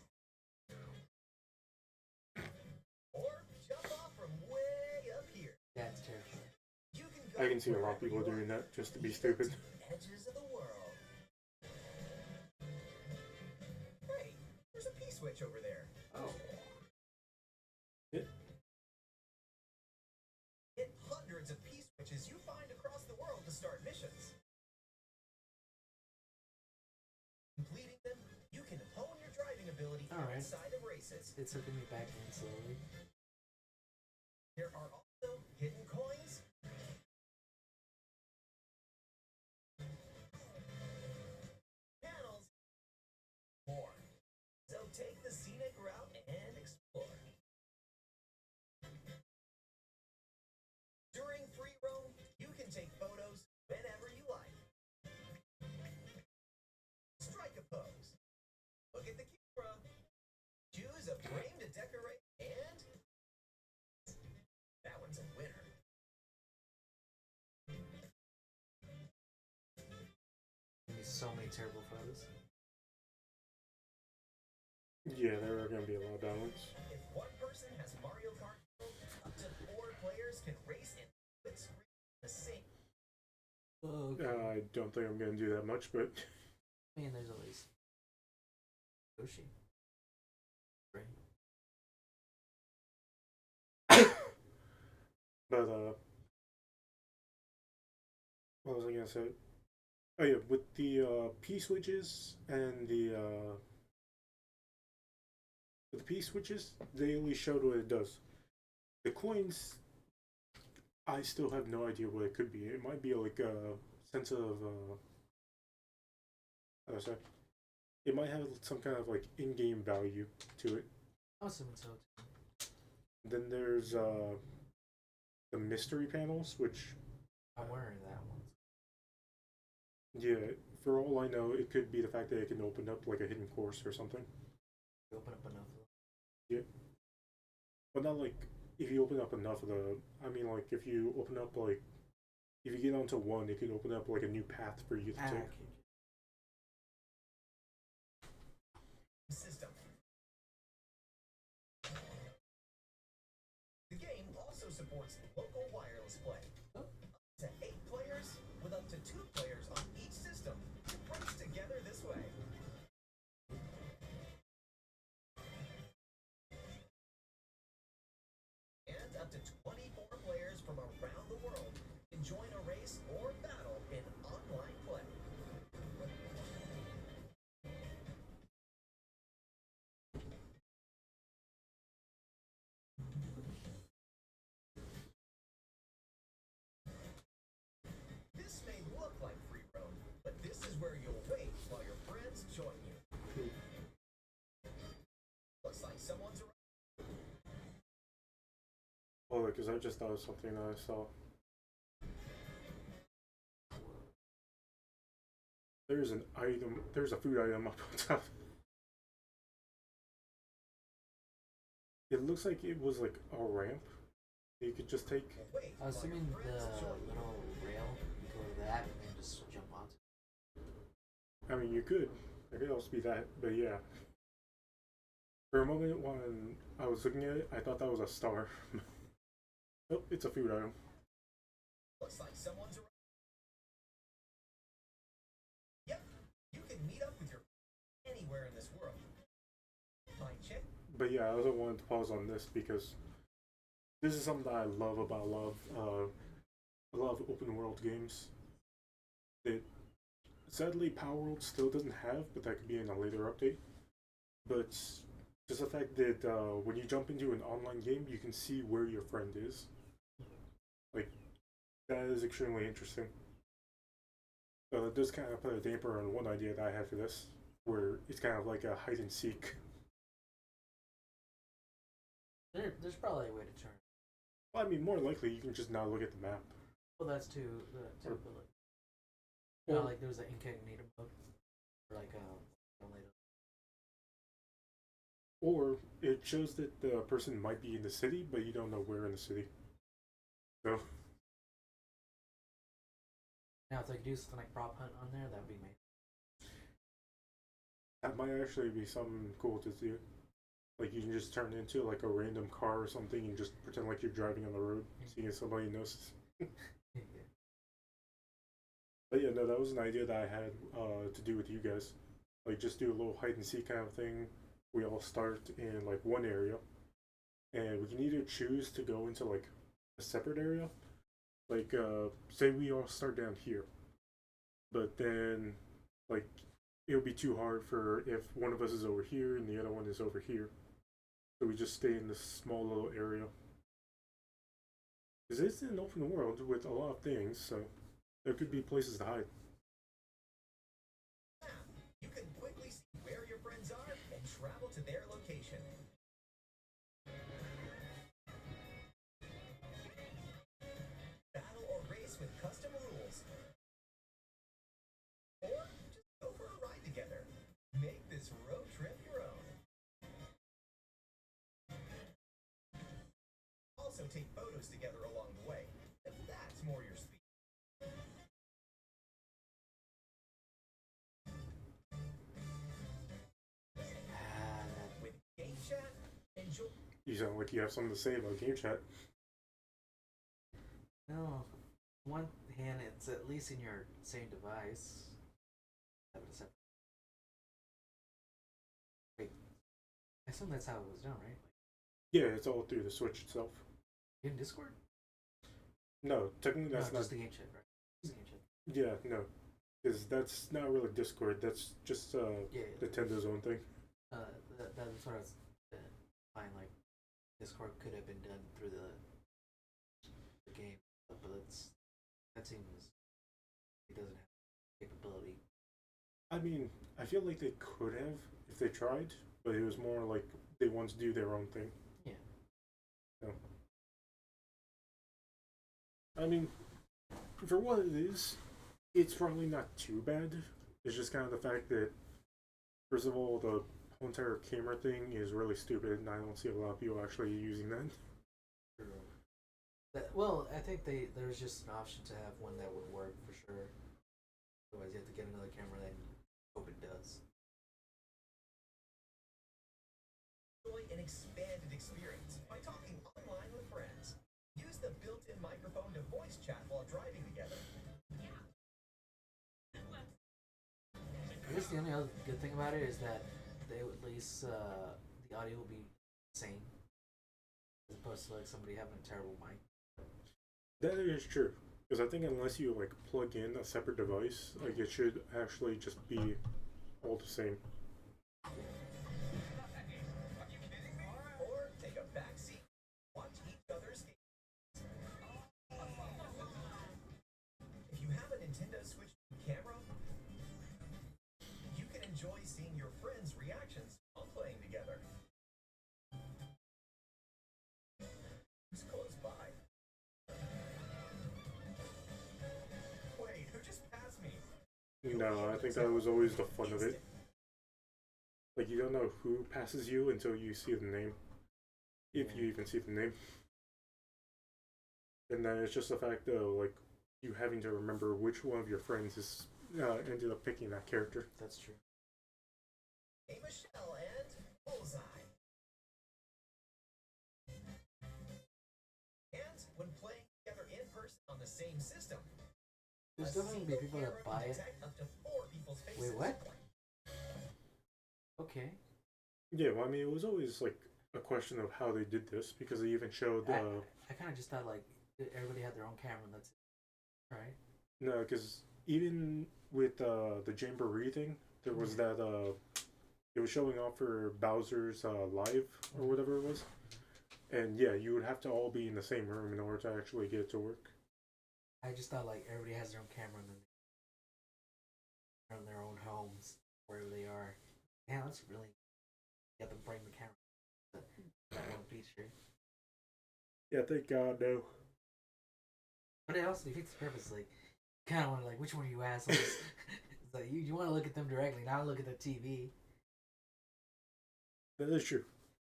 Or jump off from way up here. That's terrifying. You can go I can see a lot of people wherever you doing want, that just to be even stupid. to the edges of the world. Hey, there's a P-switch over there. Oh. Yeah. Hit hundreds of P-switches you find across the world to start missions. Completing them, you can hone your driving ability Alright. outside of races. It's hooking me back in slowly. There are also hidden coins. Panels. More. So take the scenic route and explore. During free roam, you can take photos whenever you like. Strike a pose. Look at the camera. Choose a frame to decorate, and that one's a winner. Give me so many terrible photos. Yeah, there are gonna be a lot of bad ones. If one person has Mario Kart, up to 4 players can race in split screen the same. Okay. I don't think I'm gonna do that much, but I mean, there's always Yoshi. Right. but what was I gonna say? Oh yeah, with the P switches and with the P switches, they only showed what it does. The coins, I still have no idea what it could be. It might be like a sense of how do I say? It might have some kind of like in-game value to it. I'm assuming so too. Then there's the mystery panels, which I'm wearing that one. yeah, for all I know, it could be the fact that it can open up like a hidden course or something. You open up enough of them. Yeah, but not like if you open up enough of the. I mean, like if you open up like if you get onto one, it could open up like a new path for you to take. Okay. System. The game also supports local wireless play. Up to 8 players, with up to 2 players on each system to race together this way. up to 24 players from around the world can join a race or battle in online play. This may look like free roam, but this is where you'll wait while your friends join you. Looks like someone's around. Oh, because I just thought of something that I saw. There's an item. There's a food item up on top. It looks like it was like a ramp you could just take. Wait while your Assuming the friends join you. little rail, you go to that and then just jump onto. I mean, you could. It could also be that, but yeah. For a moment, when I was looking at it, I thought that was a star. Oh, it's a food item. Looks like someone's around. Yep, you can meet up with your anywhere in this world. Find chick. But yeah, I also wanted to pause on this because this is something that I love about a lot of open world games. That sadly Power World still doesn't have, but that could be in a later update. But just the fact that when you jump into an online game, you can see where your friend is. Like, that is extremely interesting. It does kind of put a damper on one idea that I have for this, where it's kind of like a hide and seek. There's probably a way to turn. Well, I mean, more likely you can just not look at the map. Well, that's too. Or- Like, you know, like there was an incognito mode, or like later. Or it shows that the person might be in the city, but you don't know where in the city. So, Now, if they could do something like prop hunt on there, that would be amazing. that might actually be something cool to do. Like, you can just turn into like a random car or something and just pretend like you're driving on the road, seeing if somebody notices. But yeah, no, that was an idea that I had to do with you guys. Like, just do a little hide and seek kind of thing. We all start in like one area, and we can either choose to go into like a separate area. Like, say we all start down here, but then like it would be too hard for if one of us is over here and the other one is over here. So we just stay in this small little area. Because it's an open world with a lot of things, so there could be places to hide. Map. You can quickly see where your friends are and travel to their location. Battle or race with custom rules. Or just go for a ride together. Make this road trip your own. Also take photos together along the way, if that's more your speed. With game chat, enjoy. You sound like you have something to say about game chat. No, one hand, it's at least in your same device. Wait, I assume that's how it was done, right? Yeah, it's all through the Switch itself. In Discord? No, technically that's no, not. just the game chat, right? Just the game chat. Yeah, no, because that's not really Discord. That's just Yeah, Nintendo's own thing. that's what I was fine. Like Discord could have been done through the game, but that seems it doesn't have capability. I mean, I feel like they could have if they tried, but it was more like they want to do their own thing. Yeah. So, I mean, for what it is, it's probably not too bad. It's just kind of the fact that, first of all, the whole entire camera thing is really stupid, and I don't see a lot of people actually using that. Well, I think there's just an option to have one that would work for sure. Otherwise, you have to get another camera that hope it does. Enjoy an expanded experience by talking online with friends. Use the built-in microphone to voice chat while driving together. I guess the only other good thing about it is that they at least the audio will be the same as opposed opposed to like somebody having a terrible mic. That is true. Because I think unless you like plug in a separate device, like it should actually just be all the same. Or take a back seat, watch each other's games. If you have a Nintendo Switch camera, you can enjoy seeing your friends' reactions while playing together. Who's close by? Wait, who just passed me? No, I think that was always the fun of it. Like you don't know who passes you until you see the name, if you even see the name. And then it's just the fact though, like you having to remember which one of your friends is ended up picking that character. That's true. Hey, Michelle and Bullseye. And when playing together in person on the same system, There's a definitely gonna be single people that camera buy can it. detect up to 4 people's faces. Wait, what? Okay. Yeah, well, I mean, it was always like a question of how they did this because they even showed. I kind of just thought like everybody had their own camera. And that's it. Right. No, because even with the Jamboree thing, there was that it was showing off for Bowser's live or whatever it was, and yeah, you would have to all be in the same room in order to actually get it to work. I just thought like everybody has their own camera and then they're in their own homes wherever they are. Yeah, that's really. You have to bring the camera. That one feature. Yeah, thank God, no. But it also defeats the purpose. Like, kind of want to like, which one are you assholes? It's like you want to look at them directly, not look at the TV. That is true,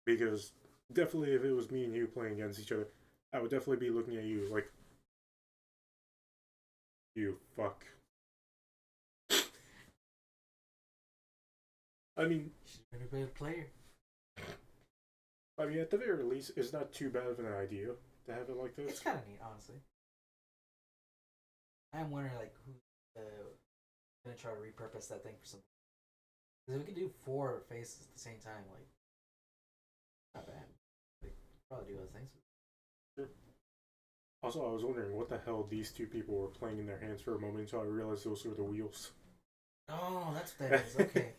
because definitely if it was me and you playing against each other, I would definitely be looking at you like, you fuck. I mean, She's been a better player. I mean, at the very least, it's not too bad of an idea to have it like this. It's kind of neat, honestly. I'm wondering like who's gonna try to repurpose that thing for something. Because if we could do 4 faces at the same time, like, not bad. Like, probably do other things. Sure. Also, I was wondering what the hell these two people were playing in their hands for a moment until I realized those were the wheels. Oh, that's what that is. Okay.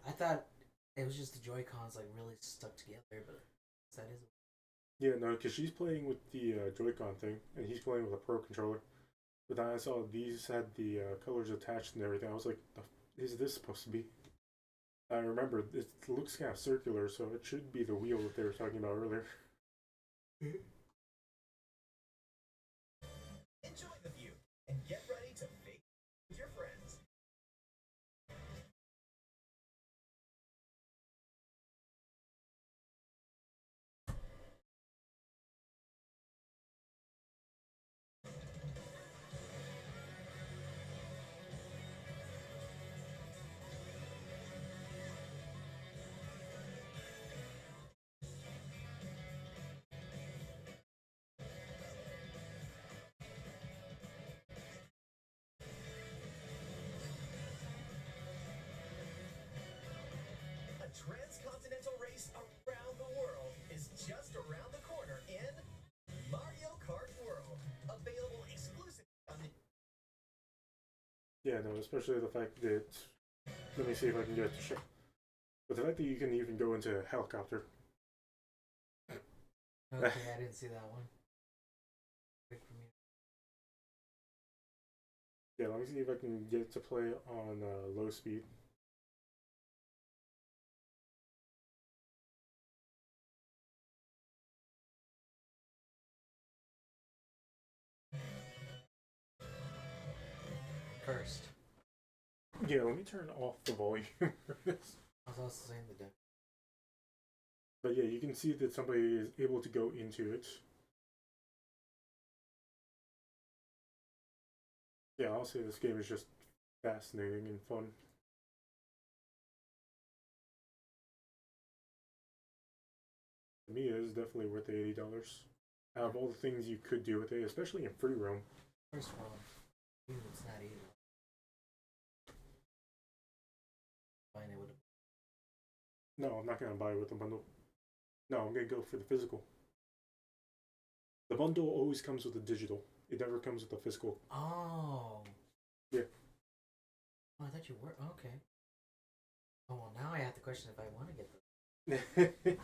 I thought it was just the Joy-Cons like really stuck together, but that is. Yeah, no, because she's playing with the Joy-Con thing, and he's playing with a Pro controller. But then I saw these had the colors attached and everything. I was like, the is this supposed to be? I remember it looks kind of circular, so it should be the wheel that they were talking about earlier. Enjoy the view and get ready to fake with your friends. A transcontinental race around the world is just around the corner in Mario Kart World. Available exclusively on the Yeah, no, especially the fact that. Let me see if I can get it to show. But the fact that you can even go into a helicopter. Okay, I didn't see that one. Quick from you. Yeah, let me see if I can get it to play on low speed. Cursed. Yeah, let me turn off the volume for this. I was also saying the deck. But yeah, you can see that somebody is able to go into it. Yeah, I'll say this game is just fascinating and fun. To me, it is definitely worth the $80. Out of all the things you could do with it, especially in free roam. First of all, even if it's not easy. Fine, it would have. No, I'm not gonna buy it with the bundle. No, I'm gonna go for the physical. The bundle always comes with a digital. It never comes with a physical. Oh. Yeah. Oh, I thought you were okay. Oh well, now I have to question if I want to get the.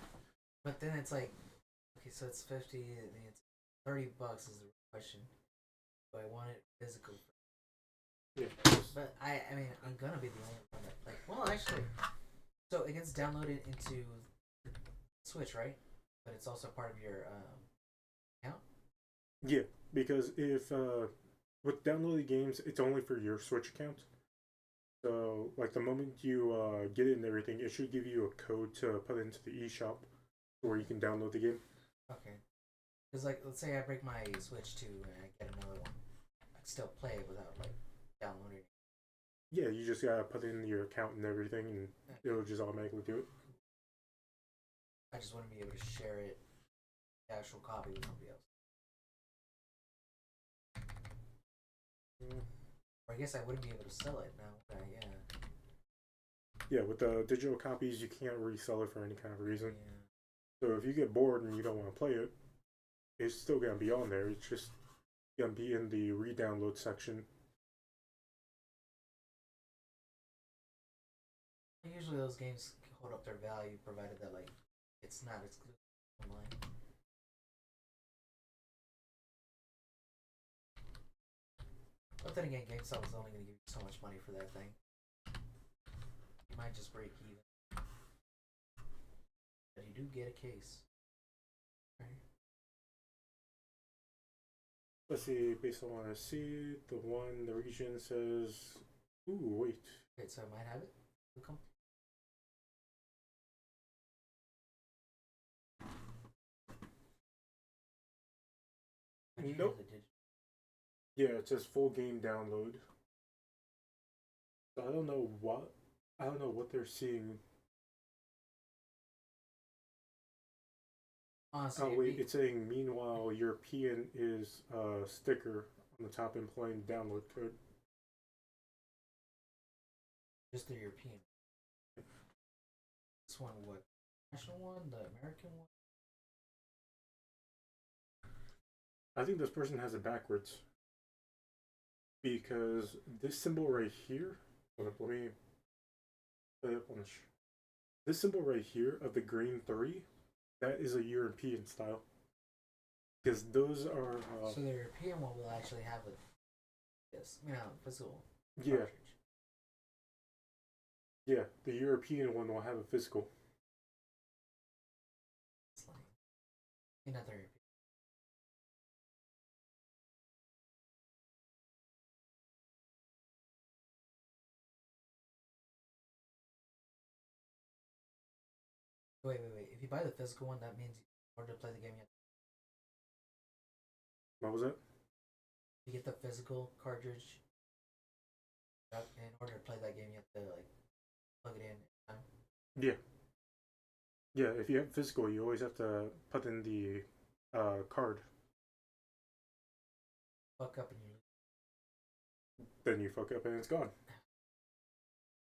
But then it's like, okay, so it's 50. I mean, it's $30 is the question. Do I want it physical? Yeah. But I mean, I'm gonna be the only one that like. Well, actually, so it gets downloaded into the Switch, right? But it's also part of your account. Yeah, because if with downloaded games, it's only for your Switch account. So, like the moment you get it and everything, it should give you a code to put into the eShop where you can download the game. Okay. Because like, let's say I break my Switch 2 and I get another one, I can still play it without like downloading it. Yeah, you just gotta put in your account and everything, and it'll just automatically do it. I just want to be able to share it, the actual copy, with somebody else. Or I guess I wouldn't be able to sell it now, would I? Yeah. Yeah, with the digital copies, you can't resell it for any kind of reason. Yeah. So if you get bored and you don't want to play it, it's still gonna be on there. It's just gonna be in the re-download section. Usually those games hold up their value, provided that like it's not exclusive online. But then again, GameStop is only going to give you so much money for that thing. You might just break even. But you do get a case. Right? Let's see, based on what I see, the region says, ooh, wait. Okay, so I might have it. Come. Nope. Yeah, it says full game download. So I don't know what they're seeing. Honestly, oh wait, it's saying meanwhile European is a sticker on the top implying download code. just the European. This one, what? National one, the American one. I think this person has it backwards. Because this symbol right here, let me put it up on this symbol right here of the green 3, that is a European style. Because those are. So the European one will actually have a physical Yeah. cartridge. Yeah, the European one will have a physical. It's like not the European. Wait. If you buy the physical one, that means in order to play the game, you have What was that? you get the physical cartridge. In order to play that game, you have to like plug it in. Yeah. Yeah, if you have physical, you always have to put in the card. Fuck up and you. Then you fuck up and it's gone.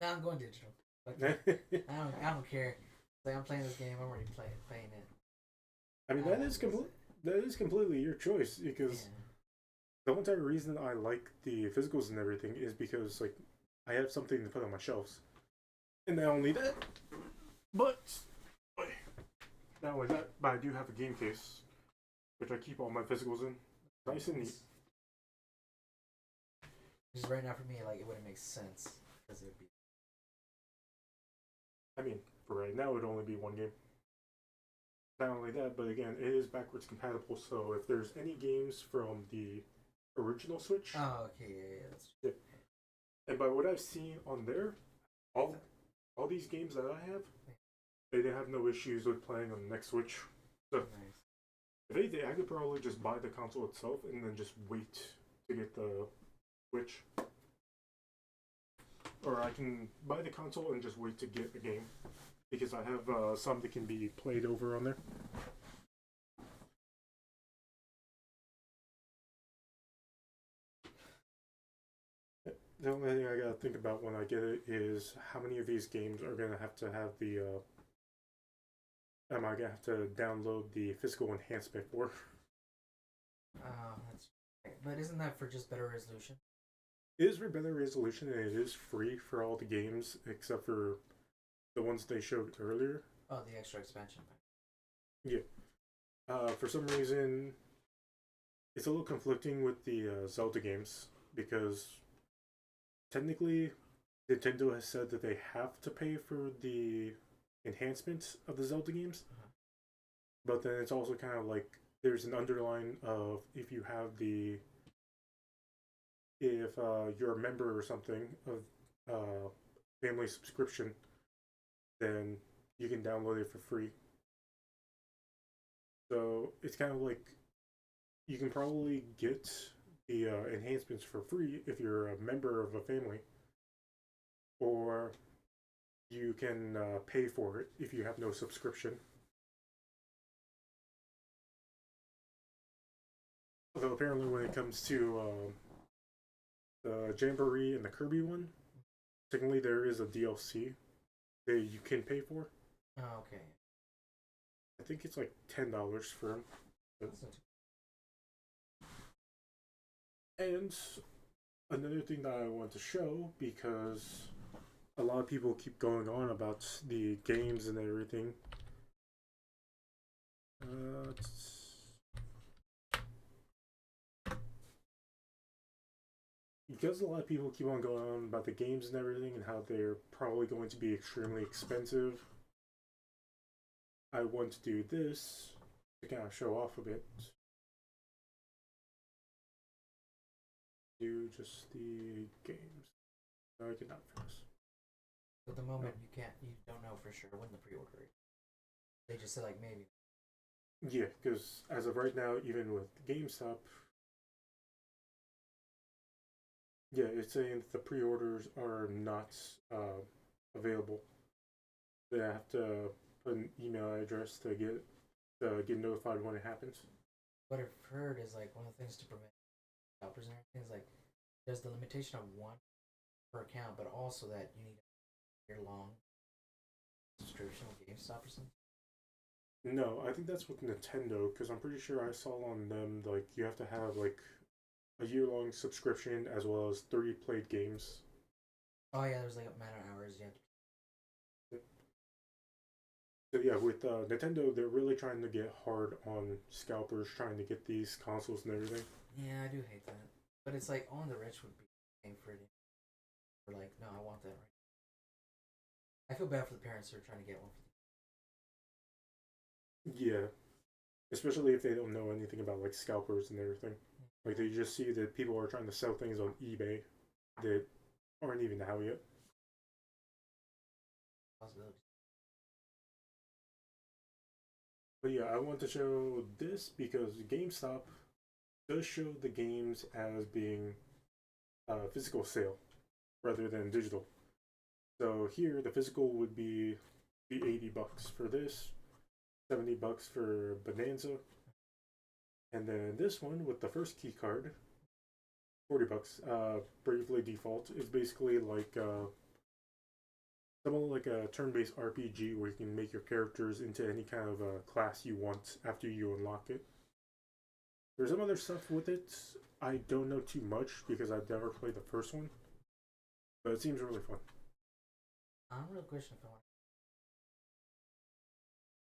Now I'm going digital. I don't care. Like I'm playing this game. I'm already playing it. I mean, that is completely your choice because the entire reason I like the physicals and everything is because like I have something to put on my shelves, and not only that, but not only that, but I do have a game case, which I keep all my physicals in, nice and neat. Just right now for me, like it wouldn't make sense because it would be. I mean, for right now, it'd only be one game. Not only that, but again, it is backwards compatible. So if there's any games from the original Switch, Oh, okay, yeah, that's yeah. And by what I've seen on there, all these games that I have, they have no issues with playing on the next Switch. So nice. if anything, I could probably just buy the console itself and then just wait to get the Switch. Or I can buy the console and just wait to get the game. Because I have some that can be played over on there. The only thing I gotta think about when I get it is how many of these games are gonna have to have the. Am I gonna have to download the physical enhancement for? That's right. But isn't that for just better resolution? It is for better resolution and it is free for all the games except for the ones they showed earlier. Oh, the extra expansion pack. Yeah. For some reason, it's a little conflicting with the Zelda games because technically, Nintendo has said that they have to pay for the enhancements of the Zelda games, Uh-huh. but then it's also kind of like there's an underline of if you're a member or something of family subscription, then you can download it for free. So it's kind of like you can probably get the enhancements for free if you're a member of a family, or you can pay for it if you have no subscription. Although apparently, when it comes to the Jamboree and the Kirby one, technically there is a DLC that you can pay for. Oh, okay. I think it's like $10 for them. That's not too- And another thing that I want to show, because a lot of people keep going on about the games and everything. Uh, because a lot of people keep on going on about the games and everything and how they're probably going to be extremely expensive, I want to do this to kind of show off a bit. Do just the games. No, I cannot finish. At the moment, you don't know for sure when the pre-order is. They just said like maybe. Yeah, because as of right now, even with GameStop, yeah, it's saying that the pre-orders are not available. They have to put an email address to get notified when it happens. What I've heard is like one of the things to prevent scalpers and everything is like there's the limitation of one per account, but also that you need a year long subscription with GameStop or something. No, I think that's with Nintendo because I'm pretty sure I saw on them like you have to have like a year-long subscription as well as 30 played games. Oh yeah, there's like a amount of hours you have to. So yeah, with Nintendo, they're really trying to get hard on scalpers, trying to get these consoles and everything. Yeah, I do hate that. But it's like only the rich would be paying for it. Or like, no, I want that right. I feel bad for the parents who are trying to get one for Yeah, especially if they don't know anything about like scalpers and everything. Like they just see that people are trying to sell things on eBay that aren't even out yet. possibilities. But yeah, I want to show this because GameStop does show the games as being physical sale rather than digital. So here, the physical would be the $80 for this, $70 for Bonanza, and then this one with the first key card, $40. Bravely Default is basically like somewhat like a turn-based RPG where you can make your characters into any kind of class you want after you unlock it. There's some other stuff with it. I don't know too much because I've never played the first one, but it seems really fun. I'm real question if I want.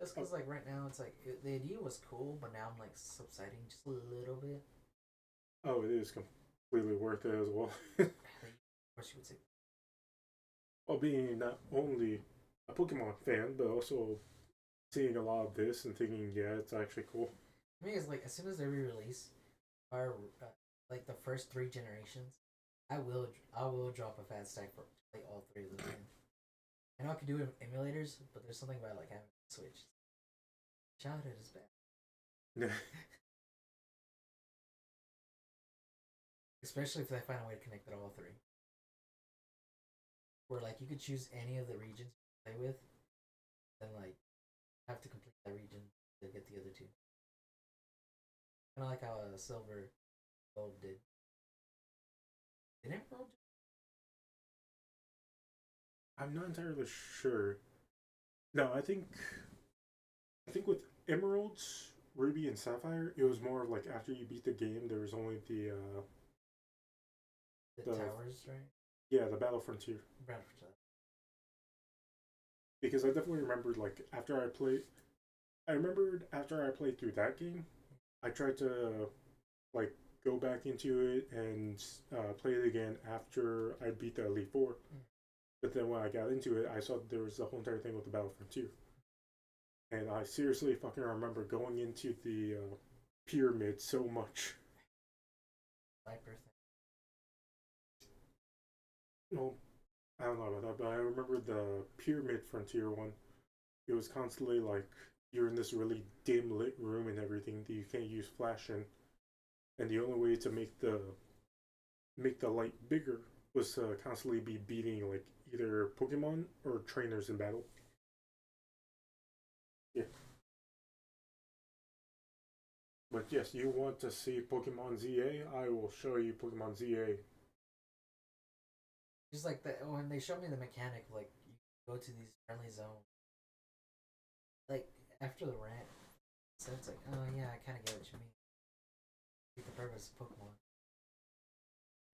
Just because like right now it's like the idea was cool, but now I'm like subsiding just a little bit. Oh, it is completely worth it as well. Of course, you would say. Well, being not only a Pokemon fan, but also seeing a lot of this and thinking, yeah, it's actually cool. I mean, it's like as soon as they re-release, our like the first three generations, I will drop a fat stack for like all three of them. I know I can do it in emulators, but there's something about like having a Switch. Childhood is bad, especially if I find a way to connect it all three. Where like you could choose any of the regions to play with, then like have to complete that region to get the other two. Kind of like how Silver Gold did. Did Emerald? I'm not entirely sure. No, I think with Emeralds, Ruby and Sapphire, it was more of like after you beat the game, there was only The the towers, right? yeah, the Battle Frontier. Bradford. Because I definitely remembered like I remembered after I played through that game, I tried to like go back into it and play it again after I beat the Elite Four. But then when I got into it, I saw that there was the whole entire thing with the Battle Frontier, and I seriously fucking remember going into the pyramid so much. Viper thing. Well, I don't know about that, but I remember the pyramid frontier one. It was constantly like you're in this really dim lit room and everything that you can't use flash in, and the only way to make the light bigger was to constantly be beating like either Pokemon or trainers in battle. Yeah, but yes, you want to see Pokemon ZA? I will show you Pokemon ZA. Just like that when they showed me the mechanic, like you go to these friendly zones. Like after the rant, so it's like, oh yeah, I kind of get what you mean. Like the purpose of Pokemon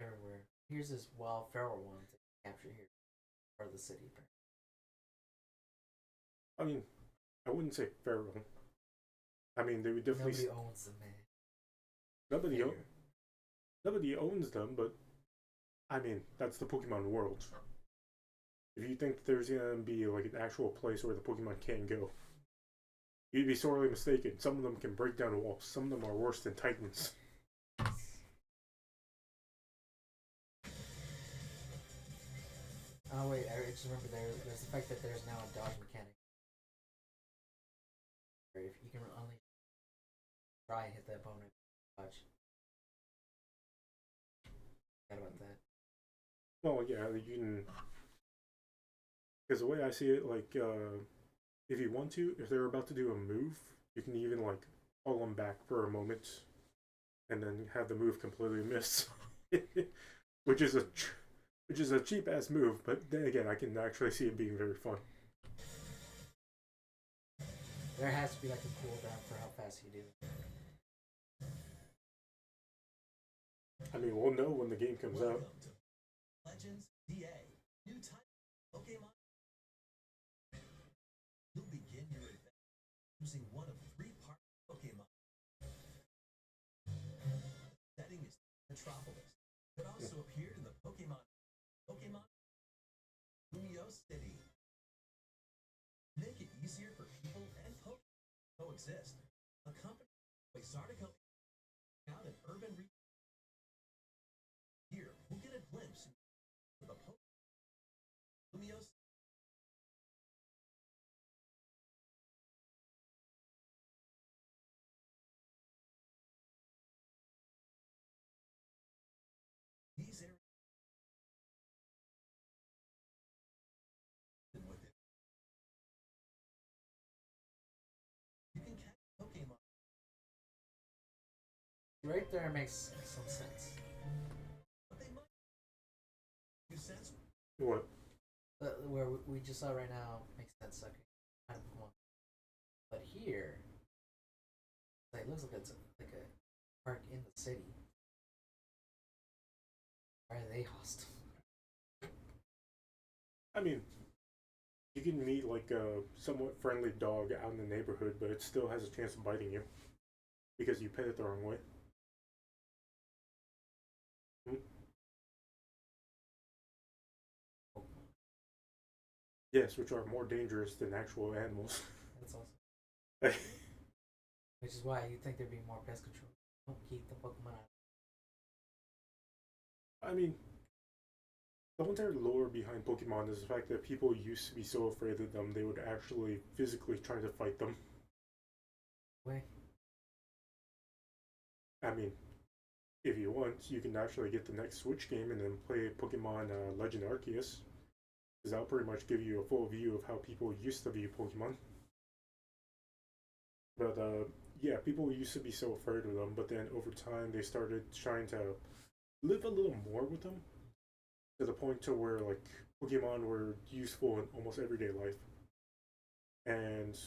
everywhere. Here's this wild feral one to capture here, part of the city. I mean, I wouldn't say feral. I mean, they would definitely Nobody owns them, man. nobody Here. nobody owns them, but I mean, that's the Pokemon world. If you think there's gonna be like an actual place where the Pokemon can go, you'd be sorely mistaken. Some of them can break down walls. Some of them are worse than Titans. Oh wait, I just remember there's the fact that there's now a dodge mechanic. Where if you can only try and hit the opponent, dodge. Forgot about that. Well, yeah, you can. Because the way I see it, like, if you want to, if they're about to do a move, you can even like pull them back for a moment, and then have the move completely miss, which is a which is a cheap ass move. But then again, I can actually see it being very fun. There has to be like a cooldown for how fast you do it. I mean, we'll know when the game comes out. Welcome to Legends DA. New type of Pokemon. You'll begin your adventure using one of three parts of Pokemon. Setting is Metropolis. Could also appear in the Pokemon Lumio City. Make it easier for people and Pokemon to coexist. A company like Zardico out in urban region. Here, we'll get a glimpse of the Pokemon Lumio City. These areas with it. You can catch Pokemon. Right there makes some sense. But they might you sense What? Where we just saw right now makes sense. Okay, kind of one. But here, it looks like it's like a park in the city. Why are they hostile? I mean, you can meet like a somewhat friendly dog out in the neighborhood, but it still has a chance of biting you because you pet it the wrong way. Hmm? Yes, which are more dangerous than actual animals. That's awesome. Which is why you think there'd be more pest control. Don't keep the Pokemon out. I mean, the whole entire lore behind Pokemon is the fact that people used to be so afraid of them they would actually physically try to fight them. Way. I mean, if you want, you can actually get the next Switch game and then play Pokemon Legend Arceus, because that'll pretty much give you a full view of how people used to view Pokemon. But yeah, people used to be so afraid of them, but then over time they started trying to live a little more with them to the point to where like Pokemon were useful in almost everyday life. And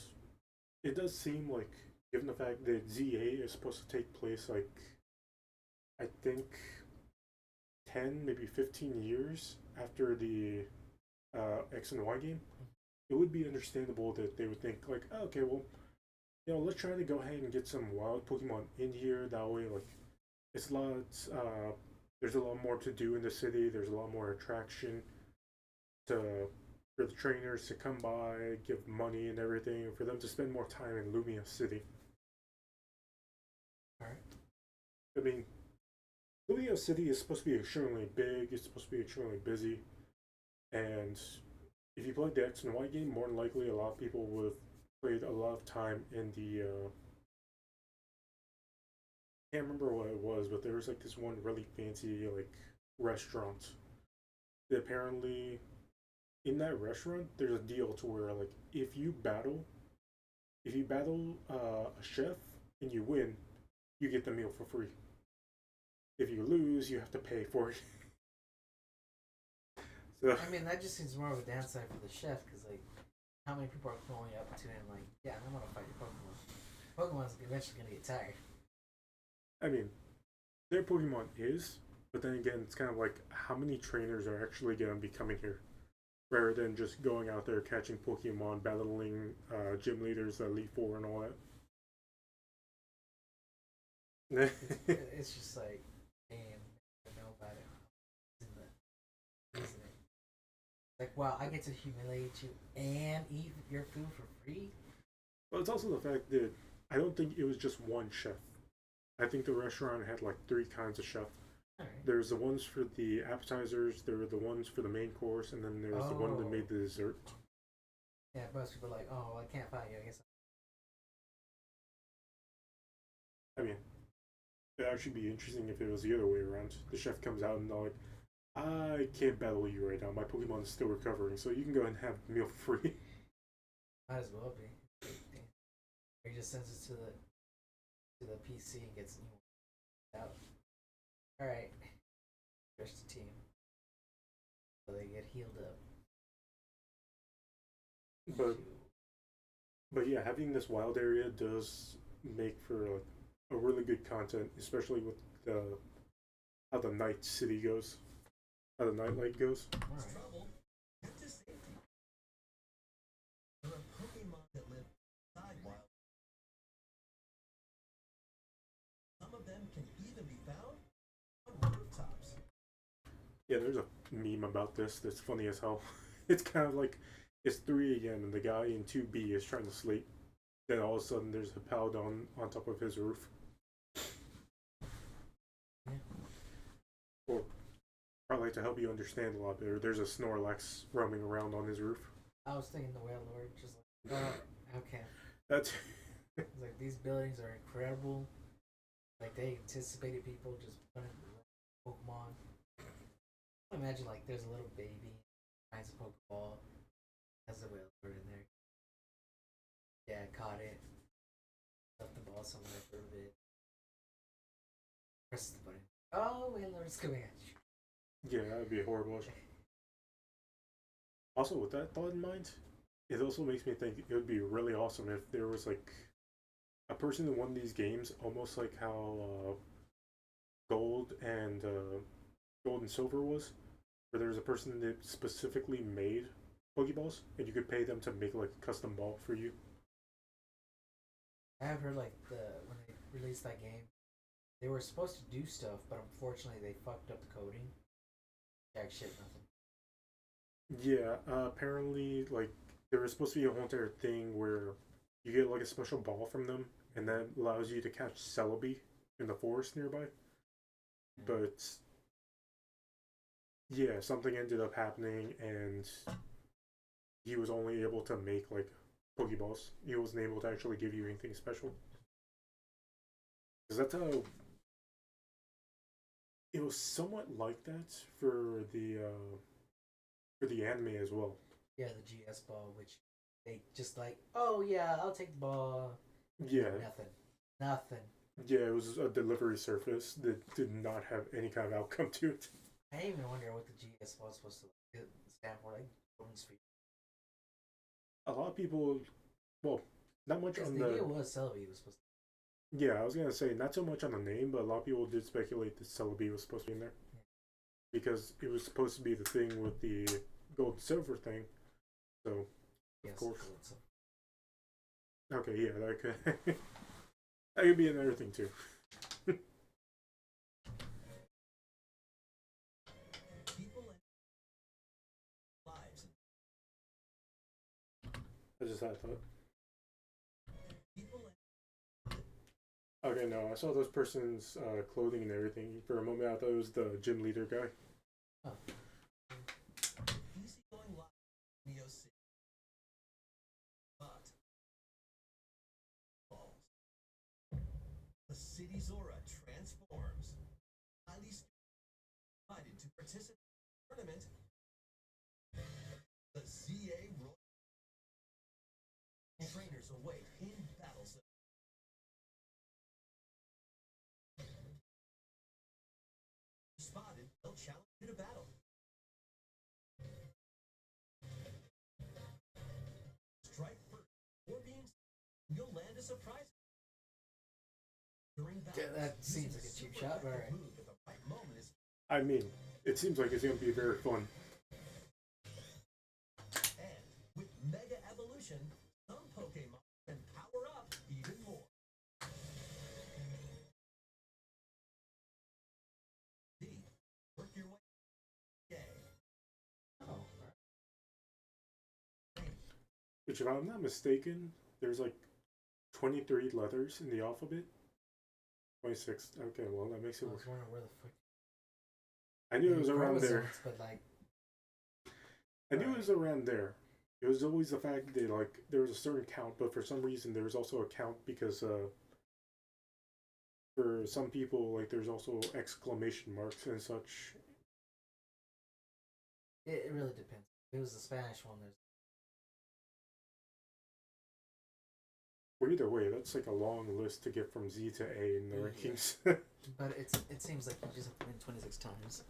it does seem like given the fact that Z8 is supposed to take place like I think 10, maybe 15 years after the X and Y game, it would be understandable that they would think like, oh, okay, well, let's try to go ahead and get some wild Pokemon in here. That way, like, it's a lot. There's a lot more to do in the city. There's a lot more attraction to for the trainers to come by, give money and everything, for them to spend more time in Lumia City. All right. I mean, Lumia City is supposed to be extremely big. It's supposed to be extremely busy, and if you played the X and Y game, more than likely a lot of people would have played a lot of time in the. Can't remember what it was, but there was like this one really fancy like restaurant. That apparently, in that restaurant, there's a deal to where like if you battle a chef and you win, you get the meal for free. If you lose, you have to pay for it. So I mean, that just seems more of a downside for the chef because, like, how many people are going up to him, like, yeah, I'm gonna fight your Pokemon. Pokemon's eventually gonna get tired. I mean, their Pokemon is, but then again, it's kind of like how many trainers are actually going to be coming here, rather than just going out there catching Pokemon, battling gym leaders, Elite Four, and all that. It's just like, damn, I know about it. Isn't it? Like, wow, I get to humiliate you and eat your food for free? Well, it's also the fact that I don't think it was just one chef. I think the restaurant had like three kinds of chef. Right. There's the ones for the appetizers, there were the ones for the main course, and then there was the one that made the dessert. Yeah, most people are like, oh, well, I can't find you. I guess. I mean, it'd actually be interesting if it was the other way around. The chef comes out and they're like, I can't battle you right now. My Pokemon is still recovering, so you can go ahead and have the meal for free. Might as well be. Or he just sends it to the PC and gets out. All right, there's the team, so they get healed up. But yeah, having this wild area does make for like a really good content, especially with the how the night city goes, how the nightlight goes. All right. Trouble due to safety. There are Pokemon that live inside wild. Some of them can even be found on rooftops. Yeah, there's a meme about this that's funny as hell. It's kind of like it's 3 a.m. and the guy in 2B is trying to sleep. Then all of a sudden there's a Powdon on top of his roof. Yeah. Or probably to help you understand a lot better, there's a Snorlax roaming around on his roof. I was thinking the Whale Lord, just like, oh, okay. That's It's like these buildings are incredible. Like they anticipated people just putting Pokemon. Imagine like there's a little baby, finds a Pokeball, has the Whale Lord in there. Yeah, caught it. Left the ball somewhere for a bit. Presses the button. Oh, Whale Lord's coming at you. yeah, that'd be horrible. Also, with that thought in mind, it also makes me think it would be really awesome if there was like a person that won these games, almost like how Gold and Gold and Silver was, where there was a person that specifically made Pokeballs, and you could pay them to make like a custom ball for you. I have heard like when they released that game, they were supposed to do stuff, but unfortunately they fucked up the coding. Jack shit, nothing. Yeah, apparently, like there was supposed to be a whole entire thing where you get like a special ball from them, and that allows you to catch Celebi in the forest nearby. But yeah, something ended up happening, and he was only able to make like Pokeballs. He wasn't able to actually give you anything special. Because that's how it was somewhat like that for the anime as well. Yeah, the GS ball, which they just like, oh yeah, I'll take the ball. Yeah, Nothing. yeah, it was a delivery service that did not have any kind of outcome to it. I even wonder what the GS ball is supposed to stand for, like Golden Sphere. A lot of people, well, not much Because on the the. idea was Celebi was supposed Yeah, I was gonna say not so much on the name, but a lot of people did speculate that Celebi was supposed to be in there because it was supposed to be the thing with the gold and silver thing. So, to. of Yes, course. so. Okay, yeah, that could that could be another thing too. People and lives. I just had a thought. People and Okay, no, I saw this person's clothing and everything. For a moment, I thought it was the gym leader guy. Oh. easygoing lives in Neo City. But falls. The city's aura transforms. Highly invited to participate in the tournament. The ZA Royal trainers await in battle zone. Spotted, they'll challenge you to battle. Strike first, or being you'll land a surprise. During battle, That seems like a cheap shot, but alright. move at the right moment is I mean, it seems like it's gonna be very fun. and with Mega Evolution, some Pokemon can power up even more. D, work your way. Yay. Oh. Which, if I'm not mistaken, there's like 23 letters in the alphabet. 26. Okay, well that makes I it was work. wondering where the fuck. I knew it was around there. Chromosomes, but like, I knew it was around there. It was always the fact that like there was a certain count, but for some reason there was also a count because for some people like there's also exclamation marks and such. it really depends. If it was the Spanish one, there's. Well, either way, that's like a long list to get from Z to A in the rankings. But it seems like you just have to win 26 times.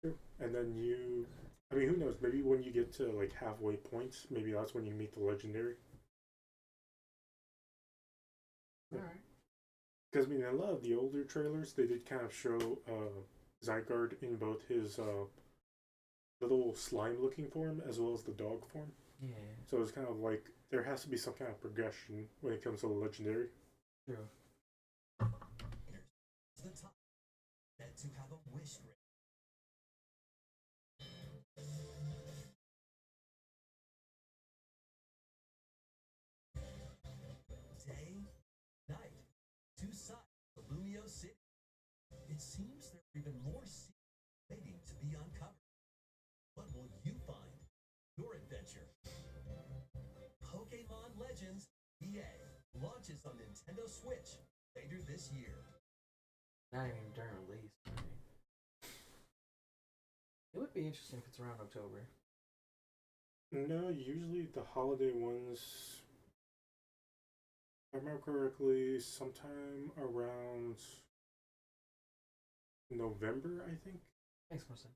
And then you, I mean, who knows? Maybe when you get to like halfway points, maybe that's when you meet the legendary. Alright. Because I mean, a lot of the older trailers, they did kind of show Zygarde in both his little slime-looking form as well as the dog form. Yeah. So it's kind of like there has to be some kind of progression when it comes to the legendary. True. Here's the top. Meant to have a wish ring. Day, night, two sides of Lumio City. It seems there are even more secrets waiting to be uncovered. What will you find? Your adventure. Pokemon Legends EA launches on Nintendo Switch later this year. Not even during release. Right? It would be interesting if it's around October. No, usually the holiday ones, if I remember correctly, sometime around November, I think. Makes more sense.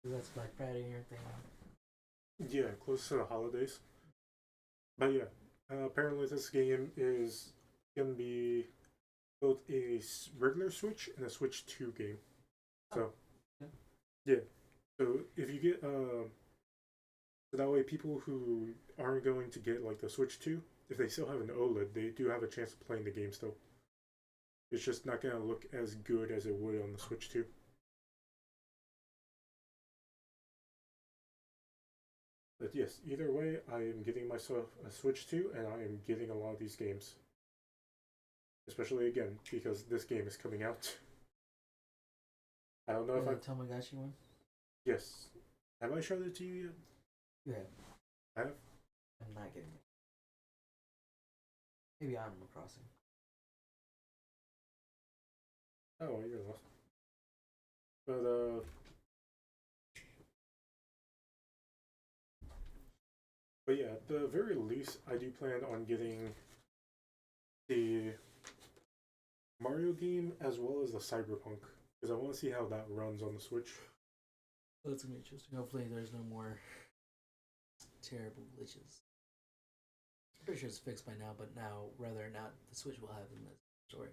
'Cause that's Black Friday and everything. Yeah, close to the holidays. But yeah, apparently this game is gonna be both a regular Switch and a Switch 2 game. So, yeah. So if you get so that way people who aren't going to get like the Switch 2, if they still have an OLED, they do have a chance of playing the game still. It's just not gonna look as good as it would on the Switch 2. But yes, either way, I am getting myself a Switch 2 and I am getting a lot of these games. Especially again, because this game is coming out. I don't know if I. Tamagotchi one? Yes. Have I showed it to you yet? You have. I have? I'm not getting it. Maybe Animal Crossing. Oh, you're lost. But yeah, at the very least, I do plan on getting the Mario game as well as the Cyberpunk because I want to see how that runs on the Switch. That's gonna be interesting. Hopefully, there's no more terrible glitches. I'm pretty sure it's fixed by now, but now whether or not the Switch will have them is a story.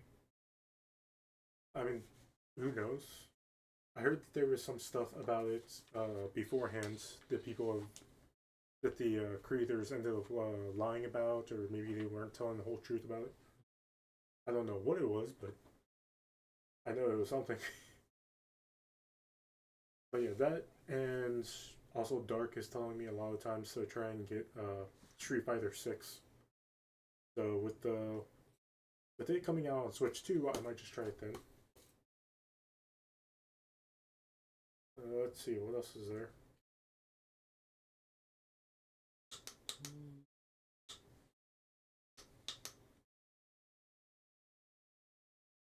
I mean, who knows? I heard that there was some stuff about it beforehand that that the creators ended up lying about, or maybe they weren't telling the whole truth about it. I don't know what it was, but I know it was something. But yeah, that and also Dark is telling me a lot of times to try and get Street Fighter 6. So with it coming out on Switch 2, I might just try it then. Let's see, what else is there?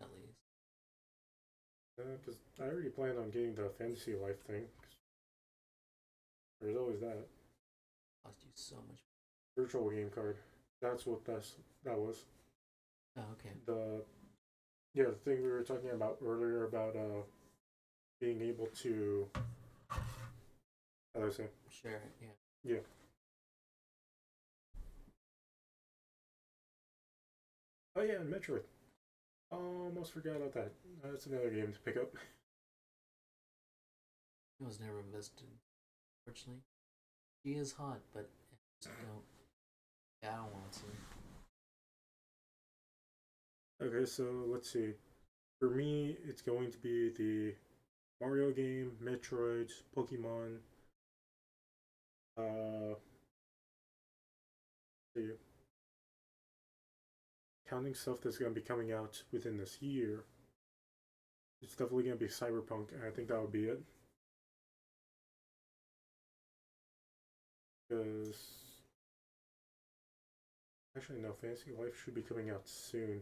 At least. Because I already planned on getting the Fantasy Life thing. There's always that. Cost you so much. Virtual game card. That's what that was. Oh, okay. The thing we were talking about earlier about being able to, how do I say? Share it, yeah. Yeah. Oh yeah, and Metroid. Almost forgot about that. That's another game to pick up. It was never invested. Unfortunately, she is hot, but I just don't. Yeah, I don't want to. Okay, so let's see. For me, it's going to be the Mario game, Metroid, Pokemon. See, counting stuff that's going to be coming out within this year, it's definitely going to be Cyberpunk, and I think that would be it. Because actually, no, Fantasy Life should be coming out soon,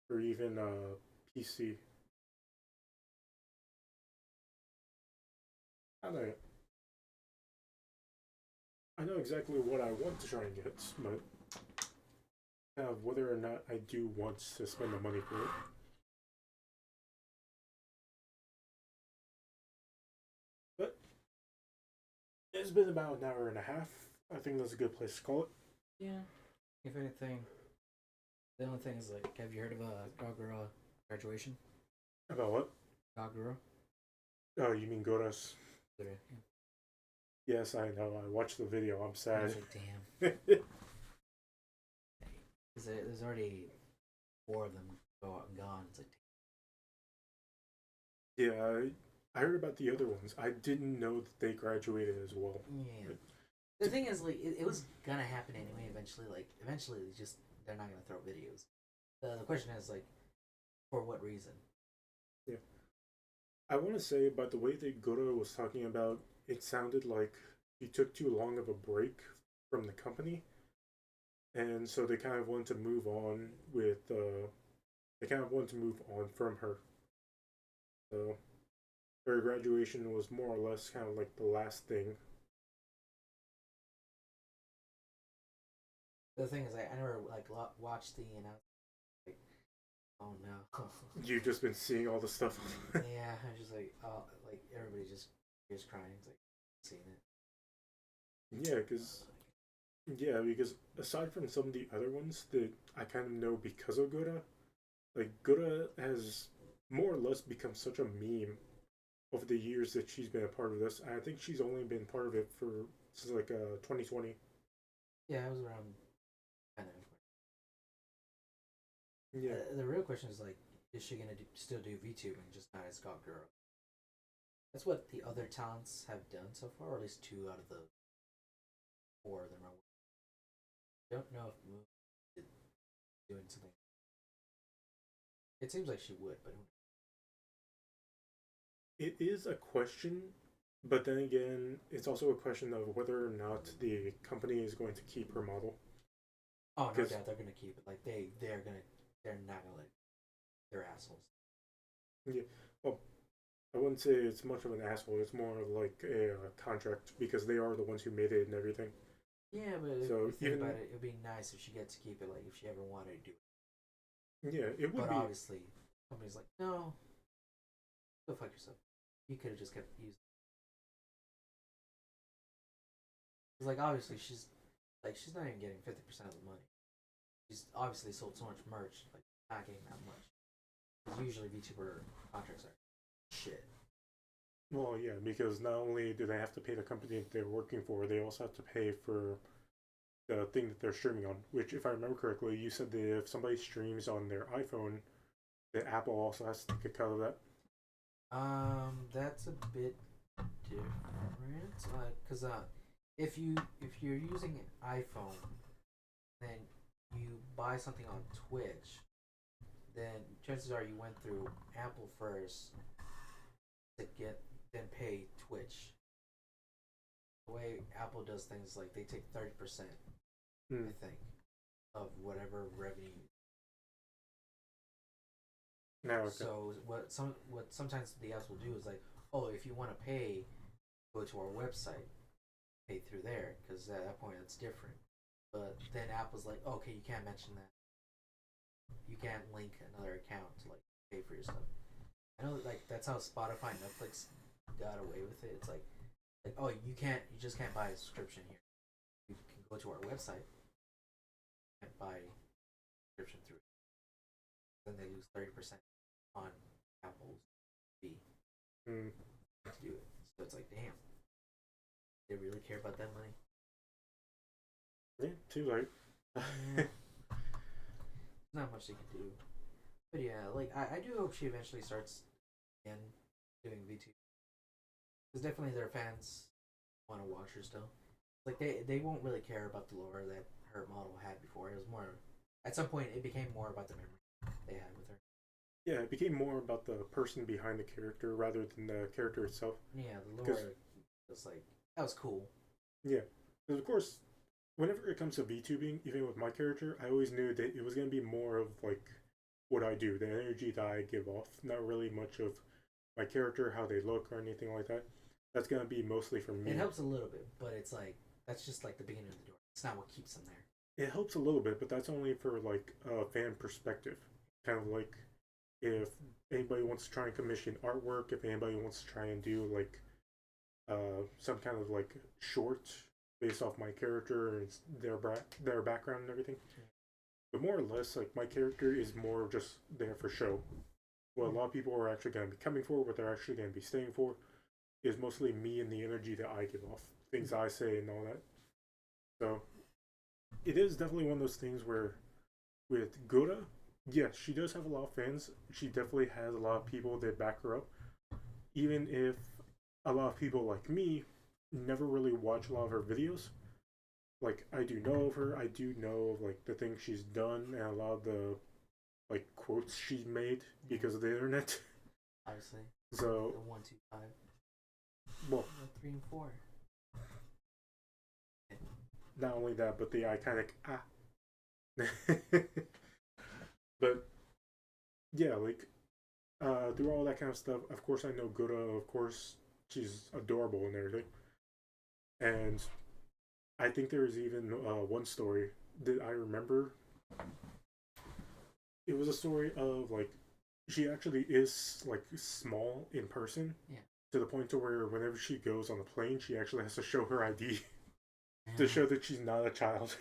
or even PC. I don't know. I know exactly what I want to try and get, but whether or not I do want to spend the money for it. But it's been about an hour and a half. I think that's a good place to call it. Yeah. If anything, the only thing is like, have you heard of Kagura graduation? About what? Kagura. Oh, you mean Goras? Yeah. Yes, I know. I watched the video. I'm I sad. was like, damn. Because there's already 4 of them gone. It's like, Yeah, I heard about the other ones. I didn't know that they graduated as well. yeah. The thing is, like, it was gonna happen anyway. Eventually, they're not gonna throw videos. The question is like, for what reason? Yeah, I want to say about the way that Goro was talking about, it sounded like he took too long of a break from the company, and so they kind of wanted to move on with. They kind of wanted to move on from her. So her graduation was more or less kind of like the last thing. The thing is, I never like watched the like, oh no. You've just been seeing all the stuff. Yeah, I was just like, oh, like everybody just crying. It's like seeing it. Because aside from some of the other ones that I kind of know because of Gura, like Gura has more or less become such a meme over the years that she's been a part of this. I think she's only been part of it since like 2020. Yeah, it was around kind of. Yeah. The real question is like, is she gonna still do VTubing just not as God Girl? That's what the other talents have done so far, or at least 2 out of the 4 of them are. I don't know if Moon is doing something. It seems like she would, but It is a question, but then again, it's also a question of whether or not the company is going to keep her model. oh no doubt they're gonna keep it. Like they're not gonna let. They're assholes. Yeah. Well, I wouldn't say it's much of an asshole. It's more like a contract because they are the ones who made it and everything. Yeah, but So if you think about it, it'd be nice if she gets to keep it. Like if she ever wanted to do it. Yeah, it would But be. obviously, company's like, no, go fuck yourself. You could have just kept using. It's like obviously she's not even getting 50% of the money. She's obviously sold so much merch, like not getting that much. Because usually VTuber contracts are shit. Well, yeah, because not only do they have to pay the company that they're working for, they also have to pay for the thing that they're streaming on. Which, if I remember correctly, you said that if somebody streams on their iPhone, that Apple also has to take a cut of that. That's a bit different. Cause if you're using an iPhone, then you buy something on Twitch, then chances are you went through Apple first to get then pay Twitch. The way Apple does things, like they take 30%, Hmm. I think, of whatever revenue. Now, okay. So what sometimes the apps will do is like, oh, if you want to pay, go to our website, pay through there, because at that point it's different. But then Apple's like, oh, okay, you can't mention that. You can't link another account to like pay for your stuff. I know, like that's how Spotify and Netflix got away with it. It's like oh, you just can't buy a subscription here. You can go to our website and buy a subscription through it. Then they lose 30% on Apple's fee Hmm. to do it. So it's like, damn, they really care about that money. Yeah, too late. Yeah. Not much they can do. But yeah, like I do hope she eventually starts again doing VT. Because definitely their fans want to watch her still. Like they won't really care about the lore that her model had before. It was more at some point it became more about the memory they had with her. Yeah, it became more about the person behind the character rather than the character itself. Yeah, the lore was like that was cool. Yeah, because of course, whenever it comes to VTubing, even with my character, I always knew that it was going to be more of like what I do, the energy that I give off, not really much of my character, how they look, or anything like that. That's going to be mostly for me. It helps a little bit, but it's like that's just like the beginning of the door. It's not what keeps them there. It helps a little bit, but that's only for like a fan perspective. Kind of like if anybody wants to try and commission artwork, if anybody wants to try and do like some kind of like short based off my character and their background and everything. But more or less, like my character is more just there for show. What a lot of people are actually going to be coming for, what they're actually going to be staying for, is mostly me and the energy that I give off, things I say and all that. So it is definitely one of those things where with Gura, yes, she does have a lot of fans. She definitely has a lot of people that back her up. Even if a lot of people like me never really watch a lot of her videos, like I do know of her. I do know of like the things she's done and a lot of the like quotes she's made because of the internet. Obviously, So the 1, 2, 5, well, 3, and 4. not only that, but the iconic ah. But yeah, like through all that kind of stuff, of course I know Gura, of course she's adorable and everything. And I think there was even one story that I remember. It was a story of like she actually is like small in person. Yeah. To the point to where whenever she goes on the plane, she actually has to show her ID to Yeah. show that she's not a child,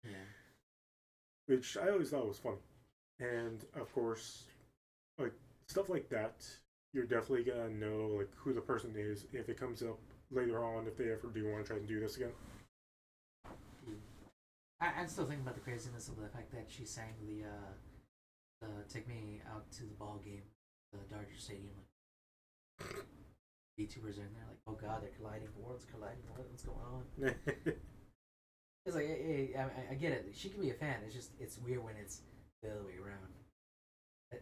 Yeah. which I always thought was funny. And of course, like stuff like that, you're definitely gonna know like who the person is if it comes up later on if they ever do want to try and do this again. I'm still thinking about the craziness of the fact that she sang the "Take Me Out to the Ball Game," the Dodger Stadium. Like, VTubers are in there, like, oh god, they're colliding, worlds colliding, what's going on? It's like, hey, I get it. She can be a fan. It's just it's weird when it's the other way around. But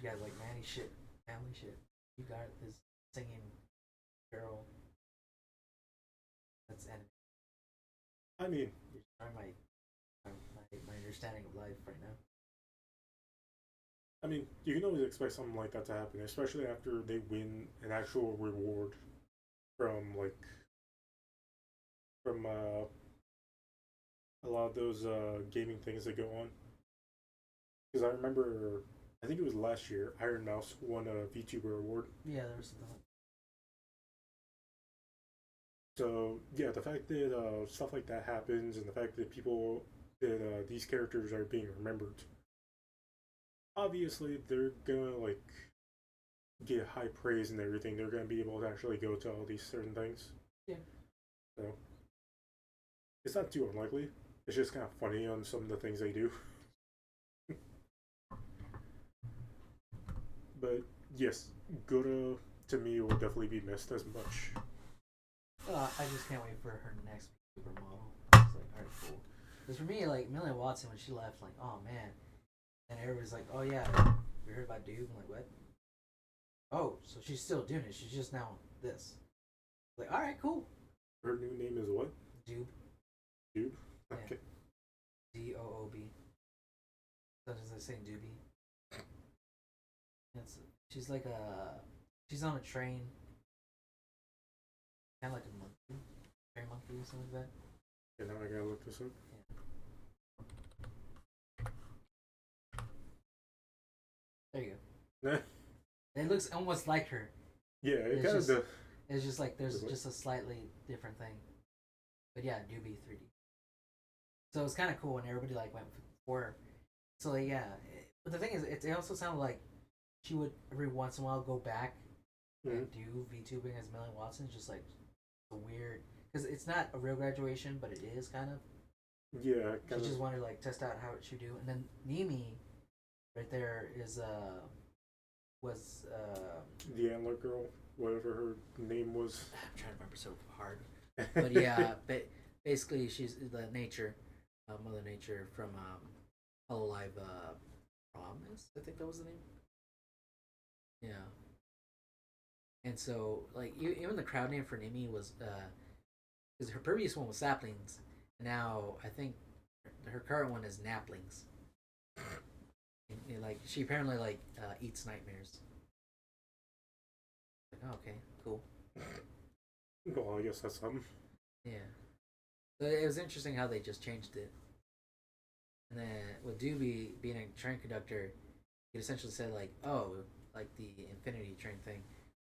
you guys like Manny shit, family shit. You got this singing girl. That's anime. I mean, Are my understanding of life right now. you can always expect something like that to happen, especially after they win an actual reward from like from a lot of those gaming things that go on. Because I remember, I think it was last year, Iron Mouse won a VTuber award. Yeah, there was something like So yeah, the fact that stuff like that happens, and the fact that people that these characters are being remembered, obviously they're gonna like get high praise and everything. They're gonna be able to actually go to all these certain things. Yeah. So it's not too unlikely. It's just kind of funny on some of the things they do. But yes, Gura to me will definitely be missed as much. I just can't wait for her next super model. It's like, alright, cool. Because for me, like Millie Watson, when she left, like, oh man, and everybody's like, oh yeah, we heard about Doob. I'm like, what? Oh, so she's still doing it. She's just now this. Like, all right, cool. Her new name is what? Doob. Dude. Yeah. Okay. Doob. So does it say Doobie? She's like a. She's on a train. Kind of like a monkey. Train monkey or something like that. Yeah, now I gotta look this up. Yeah. There you go. It looks almost like her. Yeah, it kind of does. It's just like there's just a slightly different thing. But yeah, Doobie 3D. So it's kind of cool when everybody like went for her. So like, yeah, but the thing is, it also sounded like she would every once in a while go back and do VTubing as Millie Watson, just like a weird, because it's not a real graduation, but it is kind of. Yeah, she just wanted to like test out how it should do, and then Nimi, right there is was the Antler Girl, whatever her name was. I'm trying to remember so hard, but yeah, basically she's the nature, Mother Nature from Hololive Promise, I think that was the name. Yeah. And so, like, even the crowd name for Nimi was, because her previous one was Saplings, and now I think her current one is Naplings. And, like, she apparently like eats nightmares. Like, oh, okay, cool. Well, I guess that's something. Yeah. So it was interesting how they just changed it. And then with Doobie being a train conductor, he essentially said like, oh, like the Infinity Train thing,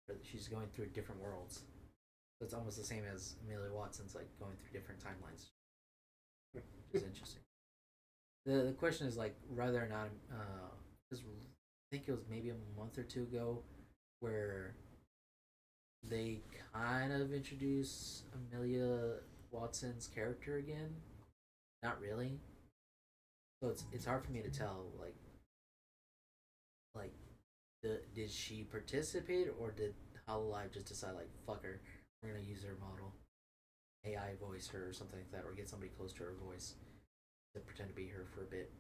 where she's going through different worlds. So it's almost the same as Amelia Watson's like going through different timelines, which is interesting. The question is like whether or not, because I think it was maybe a month or two ago, where they kind of introduced Amelia Watson's character again. Not really. So it's hard for me to tell like did she participate or did Hololive just decide like fuck her, we're gonna use her model, AI voice her or something like that, or get somebody close to her voice to pretend to be her for a bit.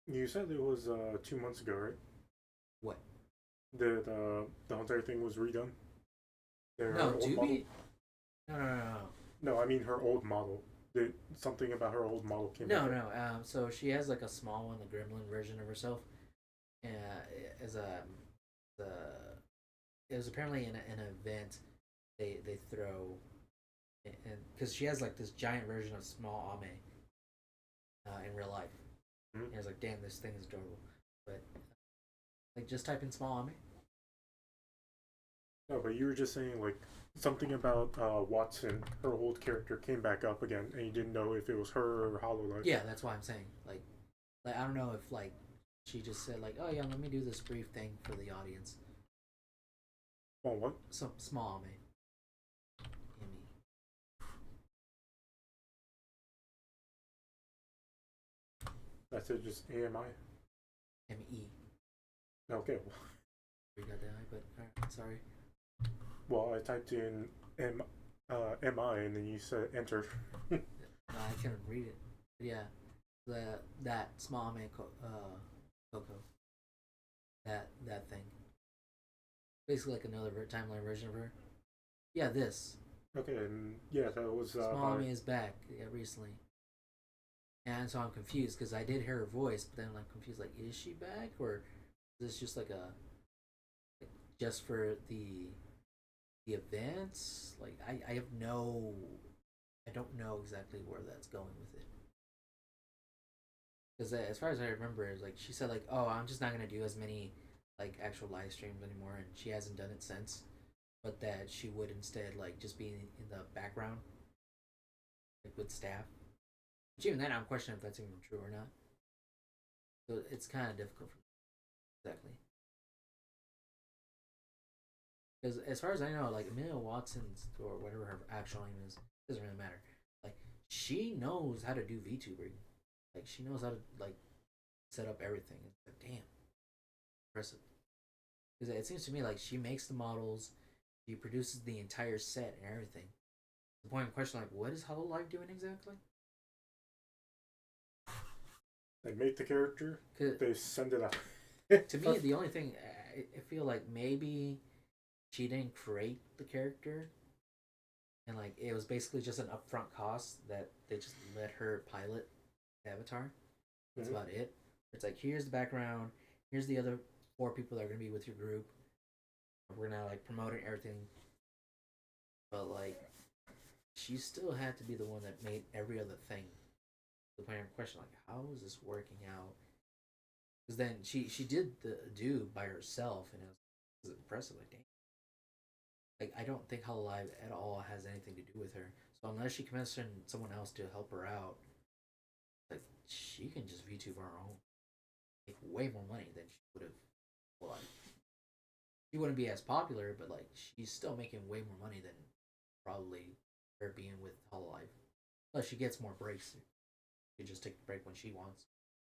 You said it was 2 months ago, right? What? That the entire thing was redone. No, Doobie. No. No, I mean her old model. Did something about her old model came? No. So she has like a small one, the Gremlin version of herself. As the it was apparently in an event they throw, and because she has like this giant version of small Ame in real life. Mm-hmm. And I was like, damn, this thing is adorable. But like, just type in small Ame. No, but you were just saying like something about Watson, her old character came back up again, and you didn't know if it was her or Hololive. Yeah, that's why I'm saying like I don't know if like she just said like, oh yeah, let me do this brief thing for the audience. Oh, what? Some small Ame. That's it, just AMI? ME. Okay. We got that, but alright, sorry. Well, I typed in MI and then you said enter. I couldn't read it. But yeah, that small man Coco. That thing. Basically like another timeline version of her. Yeah, this. Okay, and yeah, that was Small Me is back. Yeah, recently. And so I'm confused because I did hear her voice, but then I'm confused. Like, is she back or is this just like just for the events? Like, I have no, I don't know exactly where that's going with it. Because as far as I remember, it was like she said like, oh, I'm just not gonna do as many like actual live streams anymore, and she hasn't done it since. but that she would instead like just be in the background, like with staff. But even then, I'm questioning if that's even true or not. So it's kind of difficult for me. Exactly. Because as far as I know, like Amelia Watson's or whatever her actual name is, doesn't really matter. Like she knows how to do VTubing. Like she knows how to like set up everything. It's like damn, impressive. Because it seems to me like she makes the models, she produces the entire set and everything. The point of question, like, what is Hololive doing exactly? They make the character, they send it out. To me, the only thing I feel like maybe she didn't create the character, and like it was basically just an upfront cost that they just let her pilot the Avatar. That's about it. It's like here's the background, here's the other four people that are gonna be with your group. We're gonna like promote it and everything, but like she still had to be the one that made every other thing. The point of question, like, how is this working out? Because then she did the do by herself, and it was impressive. Like, dang. Like, I don't think Hololive at all has anything to do with her. So unless she commissioned someone else to help her out, like she can just VTube her own, make way more money than she would have. Well, like, she wouldn't be as popular, but like she's still making way more money than probably her being with Hololive. Plus, she gets more breaks. She can just take a break when she wants.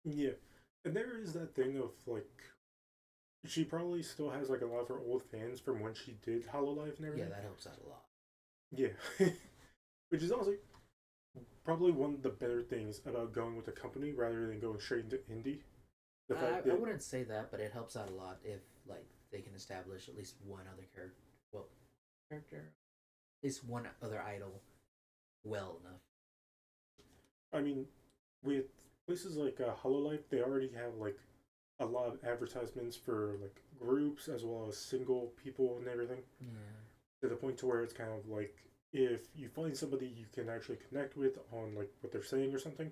Yeah, and there is that thing of like she probably still has like a lot of her old fans from when she did Hololive and everything. Yeah, that helps out a lot. Yeah, which is also probably one of the better things about going with a company rather than going straight into indie. I wouldn't say that, but it helps out a lot if like they can establish at least one other character. Well, character, at least one other idol, well enough. I mean, with places like Hololive, they already have like a lot of advertisements for like groups as well as single people and everything. Yeah. To the point to where it's kind of like if you find somebody you can actually connect with on like what they're saying or something,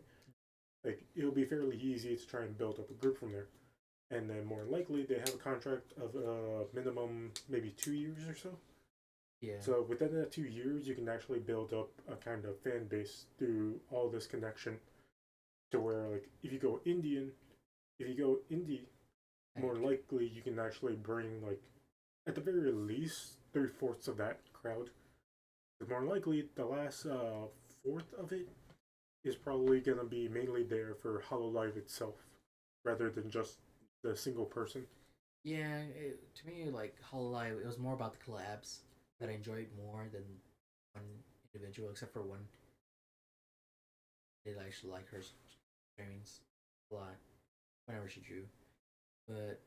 like it'll be fairly easy to try and build up a group from there. And then more likely they have a contract of minimum maybe 2 years or so. Yeah. So within that 2 years, you can actually build up a kind of fan base through all this connection. To where like if you go indie, more likely you can actually bring like at the very least 3/4 of that crowd. But more likely the last fourth of it is probably gonna be mainly there for Hololive itself, rather than just the single person. Yeah, to me, like Hololive, it was more about the collabs that I enjoyed more than one individual, except for one. I did actually like her streamings a lot whenever she drew, but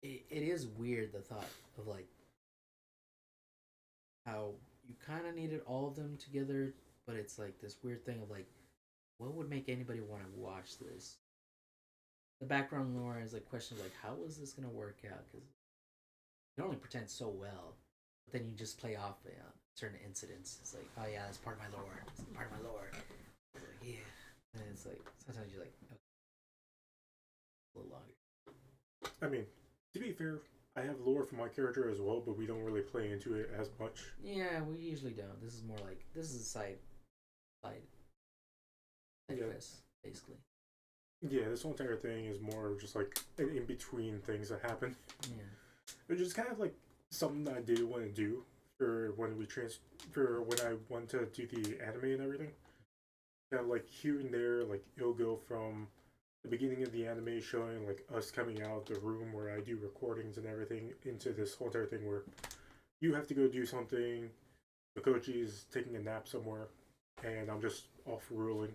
it is weird the thought of like how you kind of needed all of them together, but it's like this weird thing of like, what would make anybody want to watch this? The background lore is like questions like, how is this gonna work out? Because you only pretend so well, but then you just play off certain incidents. It's like, oh yeah, that's part of my lore. It's part of my lore. It's like, yeah, and it's like sometimes you're like, okay, a little longer. I mean, to be fair, I have lore for my character as well, but we don't really play into it as much. Yeah, we usually don't. This is more like this is a side quest, basically. Yeah, this whole entire thing is more just like an in between things that happen. Yeah. Which is kind of like something that I did want to do for when I want to do the anime and everything. Kind of like here and there, like it'll go from the beginning of the anime showing like us coming out of the room where I do recordings and everything into this whole entire thing where you have to go do something. Mikochi's taking a nap somewhere, and I'm just off ruling,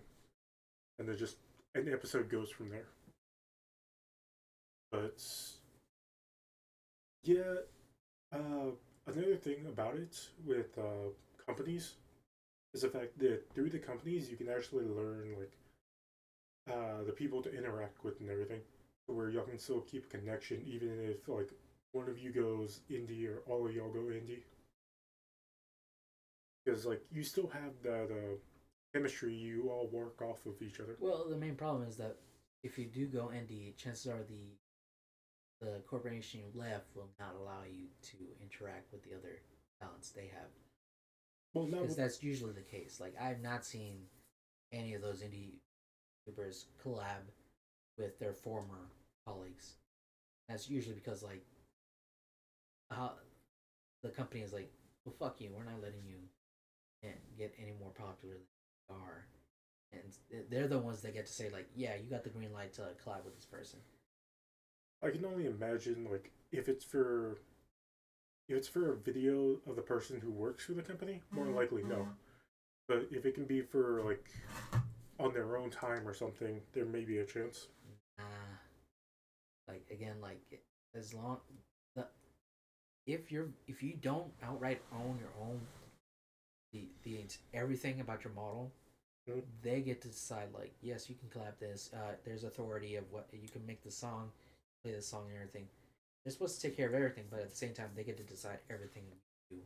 and then just an episode goes from there. But yeah, another thing about it with companies is the fact that through the companies you can actually learn like the people to interact with and everything, where y'all can still keep a connection even if like one of you goes indie or all of y'all go indie, because like you still have that chemistry. You all work off of each other. Well, the main problem is that if you do go indie, chances are the corporation you left will not allow you to interact with the other talents they have. Well, now Because that's usually the case. Like I've not seen any of those indie YouTubers collab with their former colleagues. That's usually because like uh, the company is like, well, fuck you, we're not letting you get any more popular than you are. And they're the ones that get to say like, yeah, you got the green light to collab with this person. I can only imagine like if it's for a video of the person who works for the company, more likely no. But if it can be for like on their own time or something, there may be a chance. Like again, like as long the if you don't outright own your own the everything about your model, Mm-hmm. they get to decide like, yes, you can collab this. There's authority of what you can make the song, play the song and everything. They're supposed to take care of everything, but at the same time, they get to decide everything you do.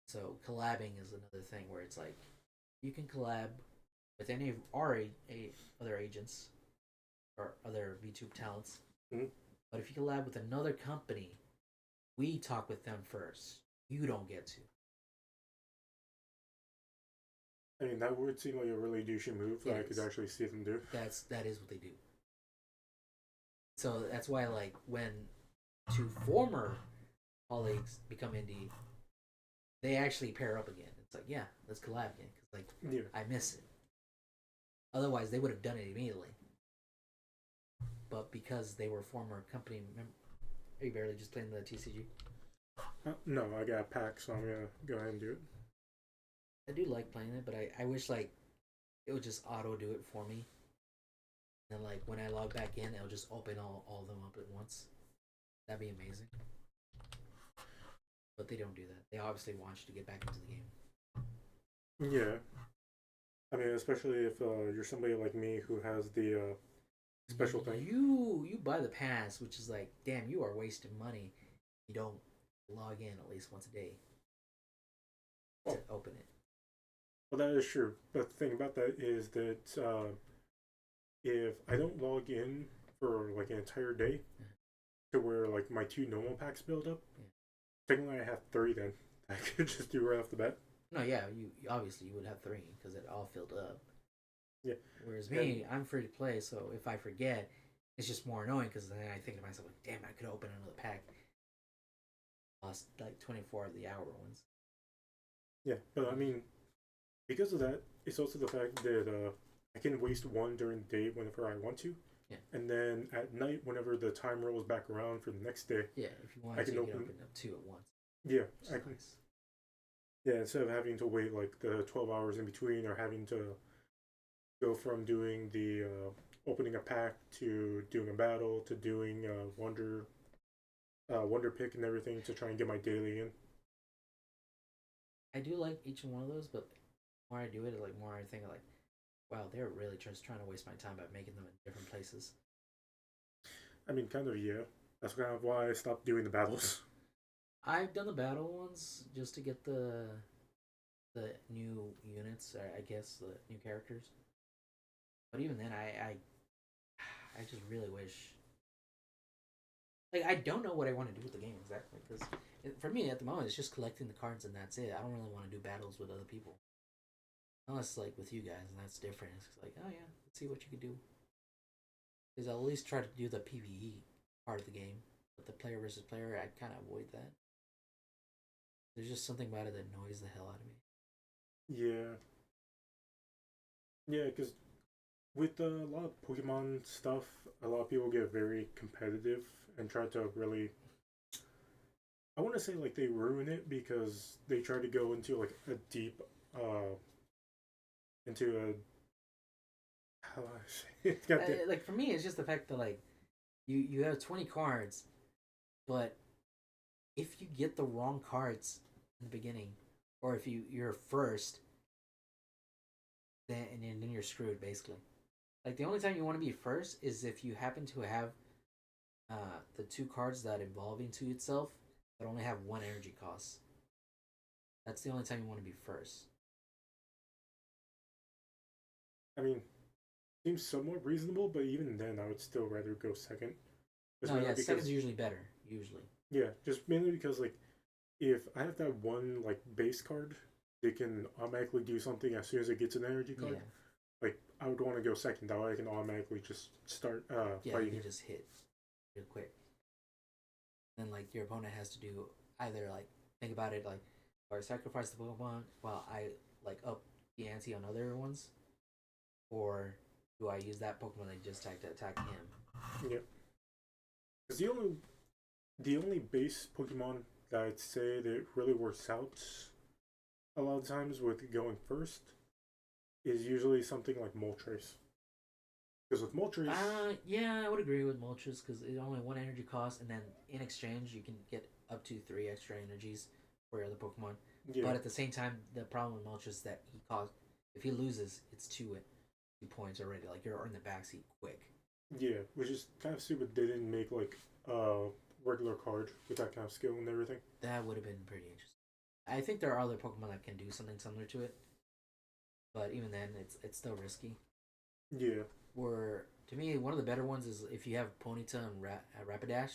So collabing is another thing where it's like you can collab with any of our other agents or other VTube talents, Mm-hmm. but if you collab with another company, we talk with them first. You don't get to. I mean, that would seem like a really douchey move that I could actually see them do. That is what they do. So that's why, like, when two former colleagues become indie, they actually pair up again. It's like, yeah, let's collab again because, like, Yeah. I miss it. Otherwise, they would have done it immediately. But because they were former company members, are you barely just playing the TCG? No, I got a pack, so I'm gonna go ahead and do it. I do like playing it, but I wish like it would just auto do it for me. And like when I log back in, it'll just open all of them up at once. That'd be amazing. But they don't do that. They obviously want you to get back into the game. Yeah. I mean, especially if you're somebody like me who has the special thing. You buy the pass, which is like, damn, you are wasting money. You don't log in at least once a day to open it. Well, that is true. But the thing about that is that if I don't log in for like an entire day, to where like my 2 normal packs build up, technically I have 3 then. I could just do right off the bat. No, yeah, you obviously you would have 3 because it all filled up. Yeah. Whereas me, I'm free to play, so if I forget, it's just more annoying because then I think to myself like, damn, I could open another pack. Lost like 24 of the hour ones. Yeah, but I mean, because of that, it's also the fact that I can waste 1 during the day whenever I want to. Yeah. And then at night, whenever the time rolls back around for the next day, yeah, if you want to, you can open up 2 at once. Yeah, I can. Nice. Yeah, instead of having to wait like the 12 hours in between, or having to go from doing the opening a pack to doing a battle to doing wonder pick and everything to try and get my daily in. I do like each one of those, but the more I do it, like more I think like, wow, they're really just trying to waste my time by making them in different places. I mean, kind of, yeah. That's kind of why I stopped doing the battles. I've done the battle ones just to get the new units, I guess, the new characters. But even then, I just really wish. Like, I don't know what I want to do with the game exactly, because for me at the moment it's just collecting the cards and that's it. I don't really want to do battles with other people, unless like with you guys, and that's different. It's like, oh yeah, let's see what you could do. Because I'll at least try to do the PVE part of the game, but the player versus player, I kind of avoid that. There's just something about it that annoys the hell out of me. Yeah. Yeah, because with a lot of Pokemon stuff, a lot of people get very competitive and try to really. I want to say like they ruin it because they try to go into like a deep, into a. How do I say it? Got the, Like for me, it's just the fact that like you have 20 cards, but if you get the wrong cards in the beginning, or if you're first, then you're screwed basically. Like the only time you want to be first is if you happen to have the 2 cards that evolve into itself that only have 1 energy cost. That's the only time you want to be first. I mean, seems somewhat reasonable, but even then, I would still rather go second. No, yeah, second's usually better. Usually. Yeah, just mainly because like if I have that one like base card, it can automatically do something as soon as it gets an energy card. Yeah, Like I would want to go second, that way I can automatically just start yeah, you fighting can it. just hit real quick. Then like your opponent has to do either like think about it like, or sacrifice the Pokemon while I like up the ante on other ones, or do I use that Pokemon that just attacked to attack him? Yeah, because the only base Pokemon that I'd say that really works out a lot of times with going first is usually something like Moltres. Because with Moltres, Yeah, I would agree with Moltres because it only one energy cost, and then in exchange you can get up to 3 extra energies for your other Pokemon. yeah, But at the same time, the problem with Moltres is that he cost if he loses, it's 2 points already. Like you're in the backseat quick. yeah, which is kind of stupid. They didn't make like a regular card with that kind of skill and everything. That would have been pretty interesting. I think there are other Pokemon that can do something similar to it, but even then, it's still risky. Yeah, Where to me, one of the better ones is if you have Ponyta and Rapidash,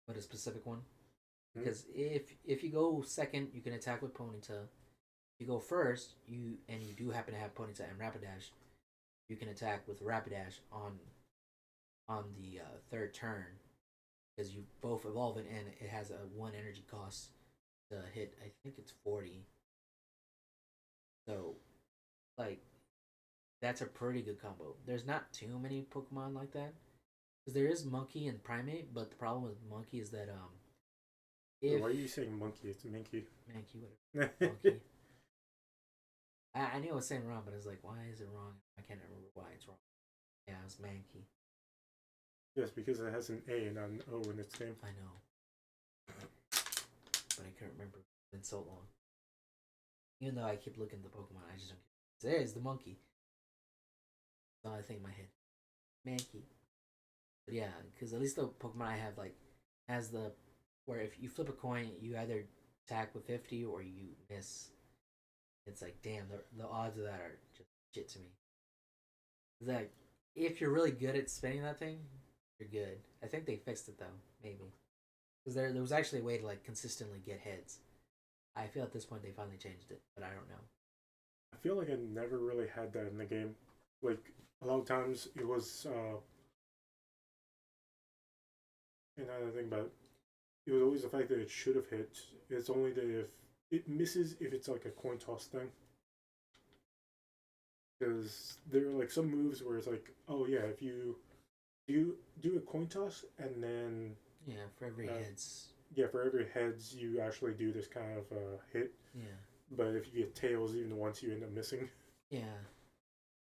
but a specific one. mm-hmm. Because if you go second, you can attack with Ponyta. If you go first, you do happen to have Ponyta and Rapidash, you can attack with Rapidash on the third turn because you both evolve it and it has a 1 energy cost to hit. I think it's 40. So like that's a pretty good combo. There's not too many Pokemon like that because there is Monkey and Primate, but the problem with Monkey is that if Why are you saying monkey? It's Minky. Mankey, whatever, Monkey. I knew I was saying wrong, but I was like, why is it wrong? I can't remember why it's wrong. Yeah, it's Mankey. Yes, because it has an A and not an O in its name. I know, but I can't remember. It's been so long. Even though I keep looking at the Pokemon, I just don't care. There's the monkey. That's all I think in my head. Mankey. But yeah, because at least the Pokemon I have like has the where if you flip a coin, you either attack with 50 or you miss. It's like damn, the odds of that are just shit to me. It's like if you're really good at spinning that thing, you're good. I think they fixed it though, maybe because there was actually a way to like consistently get heads. I feel at this point they finally changed it, but I don't know. I feel like I never really had that in the game. Like a lot of times it was another thing, but it was always the fact that it should have hit. It's only that if it misses, if it's like a coin toss thing. Because there are like some moves where it's like, oh yeah, if you do a coin toss and then Yeah, for every heads. yeah, for every heads you actually do this kind of hit. Yeah, But if you get tails, even once you end up missing. yeah,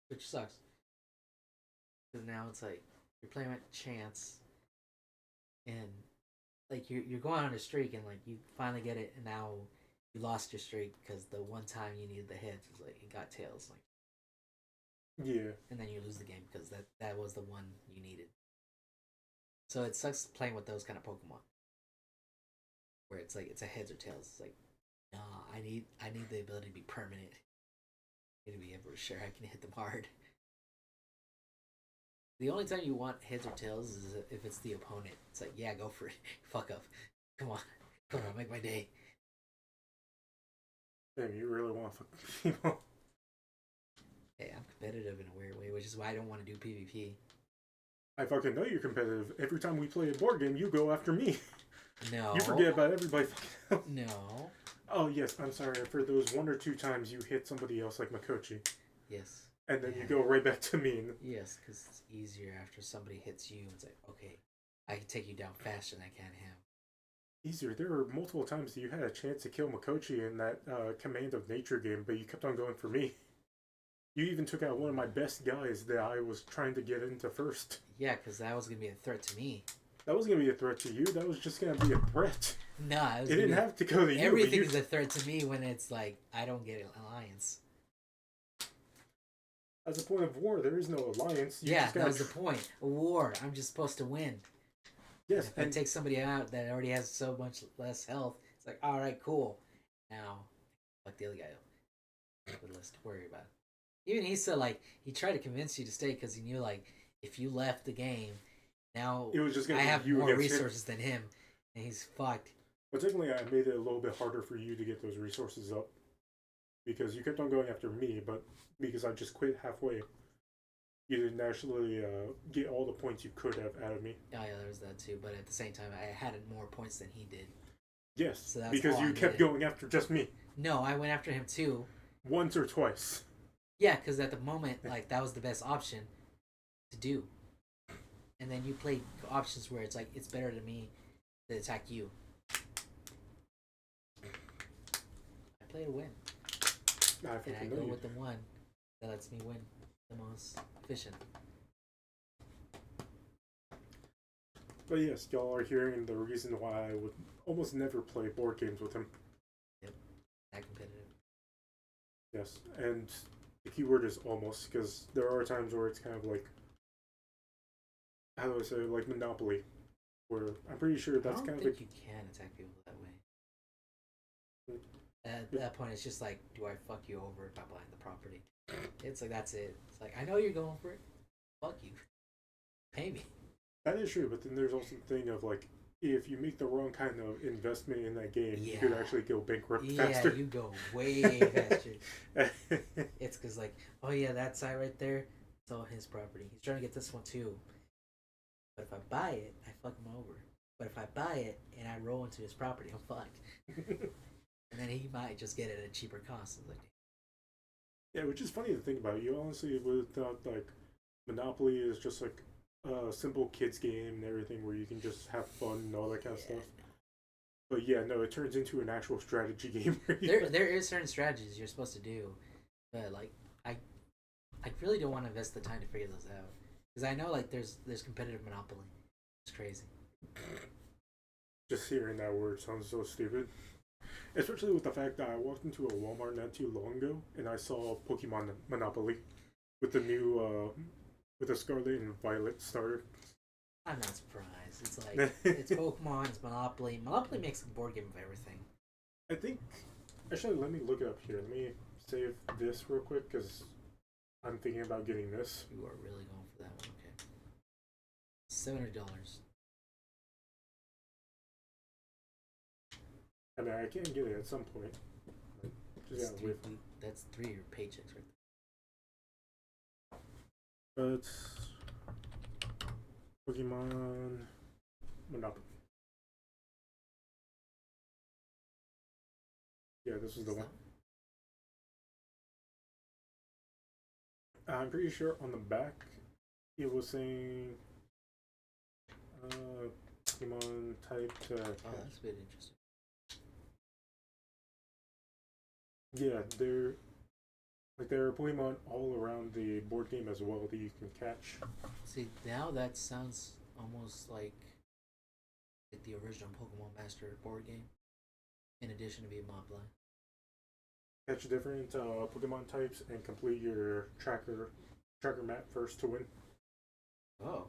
which sucks because now it's like you're playing with chance and like you're going on a streak and like you finally get it and now you lost your streak because the one time you needed the hits is like it got tails like Yeah, and then you lose the game because that was the one you needed. So it sucks playing with those kind of Pokemon where it's like it's a heads or tails. It's like nah, I need the ability to be permanent. I need to be able to sure I can hit them hard. The only time you want heads or tails is if it's the opponent. It's like yeah, go for it. Fuck up. Come on, come on, make my day. damn, you really want to fuck people. Hey, I'm competitive in a weird way, which is why I don't want to do PvP. I fucking know you're competitive. Every time we play a board game, you go after me. No. You forget about everybody. No. Oh yes, I'm sorry for those 1 or 2 times you hit somebody else like Makochi, Yes. and then Yeah. you go right back to me. And Yes, because it's easier after somebody hits you. It's like, okay, I can take you down faster than I can him. easier. There were multiple times that you had a chance to kill Makochi in that Command of Nature game, but you kept on going for me. You even took out one of my best guys that I was trying to get into first. Yeah, because that was going to be a threat to me. That wasn't going to be a threat to you. That was just going to be a threat. Nah, It didn't have to go to you. Everything is a threat to me when it's like, I don't get an alliance. As a point of war, there is no alliance. You yeah, just that was the point. A war. I'm just supposed to win. Yes, If I take somebody out that already has so much less health, it's like, all right, cool. Now, fuck the other guy up. With less to worry about. Even he said, like, he tried to convince you to stay because he knew, like, if you left the game, now it was just I going to have be you more against him. resources than him, and he's fucked. But technically, I made it a little bit harder for you to get those resources up because you kept on going after me, but because I just quit halfway, you didn't actually get all the points you could have out of me. Oh yeah, there was that too. But at the same time, I had more points than he did. Yes, So that's because all you I kept needed. going after just me No, I went after him too. once or twice. Yeah, because at the moment, like that was the best option to do. And then you played options where it's like it's better to me to attack you. I play to win, I and I fucking go know you. with the one that lets me win the most efficient. But yes, y'all are hearing the reason why I would almost never play board games with him. Yep, that competitive. Yes, and the keyword is almost because there are times where it's kind of like, how do I say, like Monopoly, where I'm pretty sure I that's don't kind of think like. you can attack people that way. At that point, it's just like, do I fuck you over by buying the property? It's like that's it. It's like I know you're going for it. Fuck you. Pay me. That is true, but then there's also the thing of like, if you make the wrong kind of investment in that game, you could Yeah. actually go bankrupt Yeah, faster. you go way faster. It's because like, oh yeah, that side right there, it's all his property. He's trying to get this one too. But if I buy it, I fuck him over. But if I buy it and I roll into his property, I'm fucked. And then he might just get it at a cheaper cost. It's like, Yeah, which is funny to think about. You honestly would have thought like Monopoly is just like a simple kids game and everything where you can just have fun and all that kind of yeah, stuff. But yeah, no, it turns into an actual strategy game. there is certain strategies you're supposed to do, but like I really don't want to invest the time to figure those out because I know like there's competitive Monopoly. It's crazy. Just hearing that word sounds so stupid. Especially with the fact that I walked into a Walmart not too long ago and I saw Pokemon Monopoly with the new with the Scarlet and Violet starter. I'm not surprised. It's like it's Pokemon, it's Monopoly. Monopoly makes a board game of everything. I think actually let me look it up here. Let me save this real quick because I'm thinking about getting this. You are really going for that one, okay? $700. I mean, I can get it at some point. Just gotta wait. That's 3 of your paychecks right But Pokemon Monopoly. Yeah, this is the there. one. I'm pretty sure on the back it was saying Pokemon type to Oh, catch. that's a bit interesting. Yeah, there are Pokemon all around the board game as well that you can catch. See, now that sounds almost like the original Pokemon Master board game, in addition to being Moblin. Catch different Pokemon types and complete your tracker map first to win. Oh.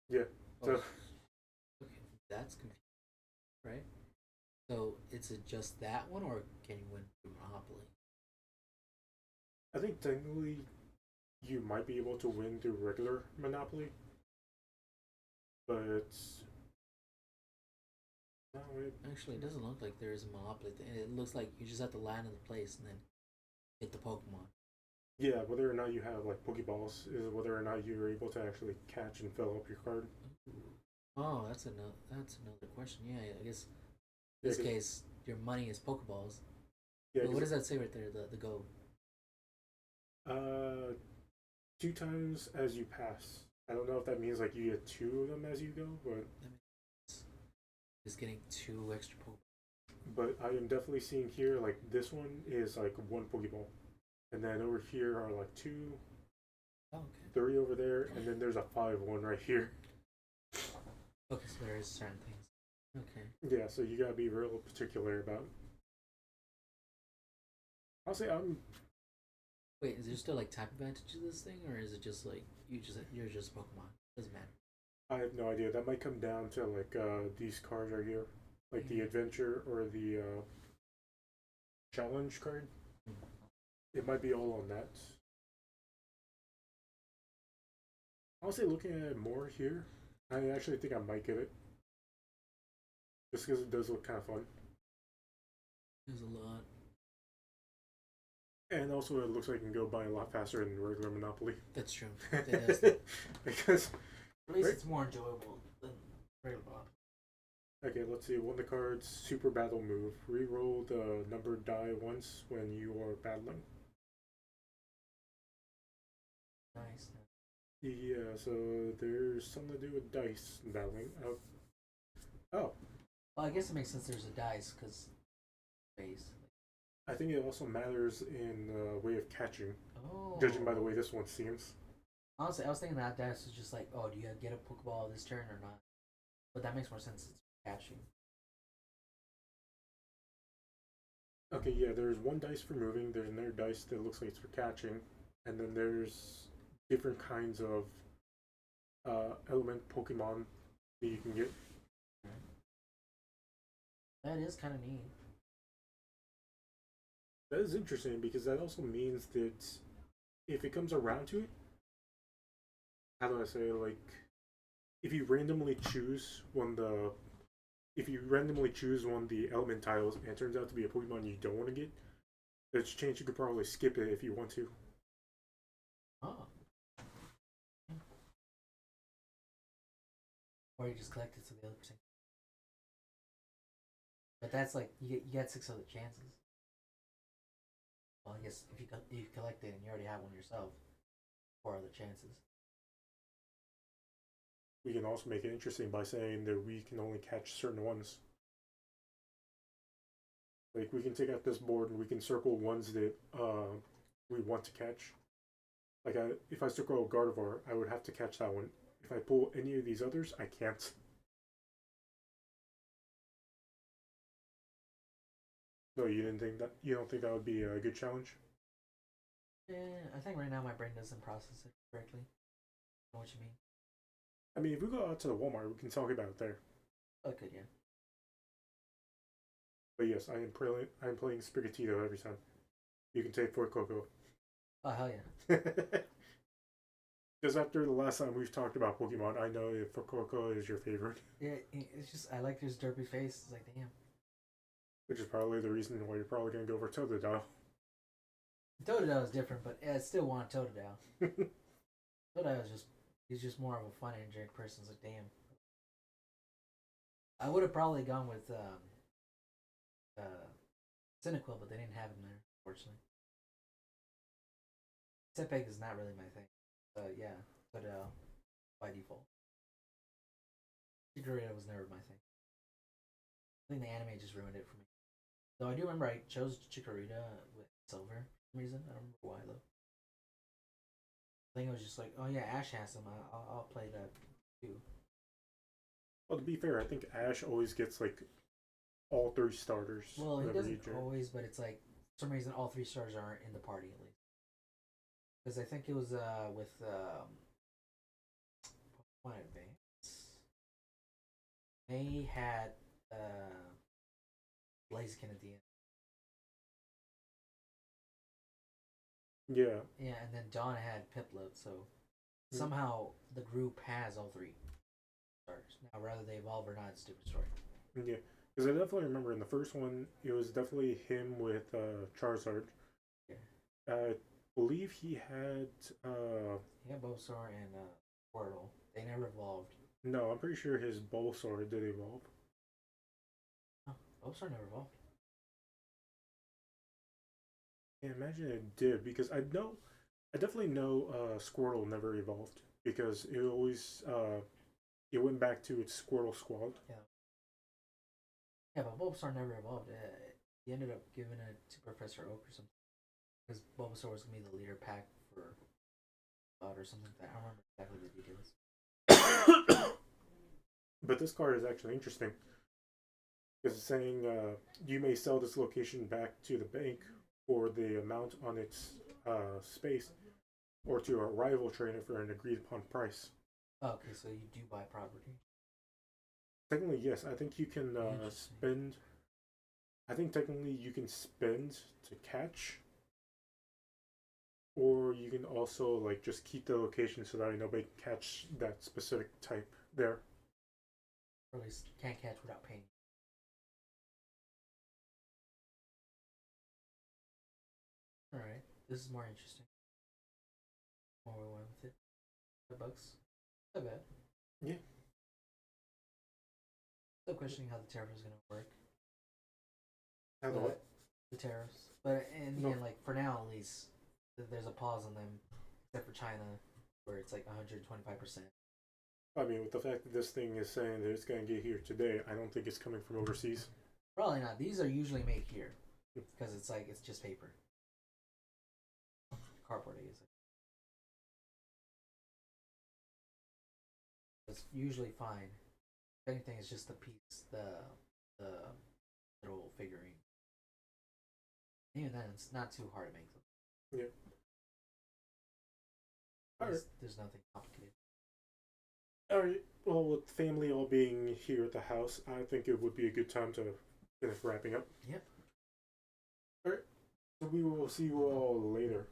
Yeah. Oh. So Okay, that's confusing, right? So, is it just that one, or can you win through Monopoly? I think technically you might be able to win through regular Monopoly, but no, Actually, it doesn't look like there is a Monopoly thing. It looks like you just have to land in the place and then hit the Pokemon. yeah, whether or not you have like Pokeballs is whether or not you're able to actually catch and fill up your card. Oh, that's another question. Yeah, I guess in this case, your money is Pokeballs. Yeah, But what does that say right there? The goal. 2 times as you pass. I don't know if that means like you get 2 of them as you go, but Is getting 2 extra Pokeballs. but I am definitely seeing here like this one is like 1 Pokeball, and then over here are like 2, Oh, okay. 3 over there, and then there's a 5 one right here. Okay, so there is certain things. Okay. Yeah, so you gotta be real particular about. I'll say Wait, is there still like type advantage to this thing, or is it just like you're just Pokemon? Doesn't matter. I have no idea. That might come down to like these cards right here, like the Mhm. adventure or the challenge card. It might be all on that. I'll say looking at it more here, I actually think I might get it, just because it does look kind of fun. There's a lot. And also, it looks like it can go by a lot faster than regular Monopoly. That's true. It does. Because, At least right? it's more enjoyable than regular Bob. Okay, let's see. One of the cards, Super Battle Move. Reroll the numbered die once when you are battling. Nice. Yeah, so there's something to do with dice battling. Oh, Well, I guess it makes sense there's a dice, because base. I think it also matters in the way of catching, Oh. judging by the way this one seems. Honestly, I was thinking that dice was just like, oh, do you get a Pokeball this turn or not? But that makes more sense. It's catching. Okay, yeah, there's one dice for moving, there's another dice that looks like it's for catching, and then there's different kinds of element Pokemon that you can get. That is kind of neat. That is interesting because that also means that if it comes around to it, how do I say, like, if you randomly choose one of the element tiles and it turns out to be a Pokemon you don't want to get, there's a chance you could probably skip it if you want to. Oh. Or you just collect it so the other person. But that's like you get 6 other chances. Well, I guess if you collect it and you already have one yourself, 4 other chances. We can also make it interesting by saying that we can only catch certain ones. Like, we can take out this board and we can circle ones that we want to catch. Like, if I circle Gardevoir, I would have to catch that one. If I pull any of these others, I can't. So you don't think that would be a good challenge? Yeah, I think right now my brain doesn't process it correctly. I know what you mean. I mean, if we go out to the Walmart, we can talk about it there. Oh, good, yeah. But yes, I am playing Sprigatito every time. You can take Fort Coco. Oh, hell yeah. Because after the last time we've talked about Pokemon, I know if Fort Coco is your favorite. Yeah, it's just, I like his derpy face. It's like, damn. Which is probably the reason why you're probably going to go for Totodile. Totodile is different, but I still want Totodile. Totodile is just, he's just more of a fun, energetic person. It's like, damn. I would have probably gone with Cyndaquil, but they didn't have him there, unfortunately. Tepeg is not really my thing. Yeah, but by default. Chikorita was never my thing. I think the anime just ruined it for me. Though I do remember I chose Chikorita with Silver for some reason. I don't remember why though. I think it was just like, oh yeah, Ash has him. I'll play that too. Well, to be fair, I think Ash always gets like all 3 starters. Well, he doesn't always, but it's like for some reason all 3 stars aren't in the party at least. Because I think it was with Pokemon Advance. They had Blaziken at the end. Yeah. Yeah, and then Dawn had Piplup, so somehow the group has all 3 stars. Now, whether they evolve or not, it's a different story. Yeah. Because I definitely remember in the first one, it was definitely him with Charizard. Yeah. I believe he had. He had Bulbasaur and Squirtle. They never evolved. No, I'm pretty sure his Bulbasaur did evolve. Oh, Bulbasaur never evolved. Yeah, imagine it did, because I definitely know Squirtle never evolved because it always it went back to its Squirtle Squad. Yeah. Yeah, but Bulbasaur never evolved. He ended up giving it to Professor Oak or something. Because Bulbasaur was going to be the leader pack for Cloud or something like that. I don't remember exactly the details. But this card is actually interesting. Because it's saying you may sell this location back to the bank for the amount on its space or to a rival trainer for an agreed upon price. Okay, so you do buy property. Technically, yes. I think you can spend. I think technically you can spend to catch, or you can also like just keep the location so that nobody can catch that specific type there. Or at least can't catch without paying. All right, this is more interesting. More we went with it. $5. Not bad. Yeah. Still questioning how the tariff is going to work. How the what? The tariffs, but in the No. end, like for now at least, there's a pause on them, except for China, where it's like 125%. I mean, with the fact that this thing is saying that it's going to get here today, I don't think it's coming from overseas. Probably not. These are usually made here because it's like it's just paper. Cardboard, I guess. It's usually fine. If anything, it's just the piece, the little figurine. Even then, it's not too hard to make them. Yeah. There's nothing complicated. Alright, well, with family all being here at the house, I think it would be a good time to finish wrapping up. Yep. Alright, so we will see you all later.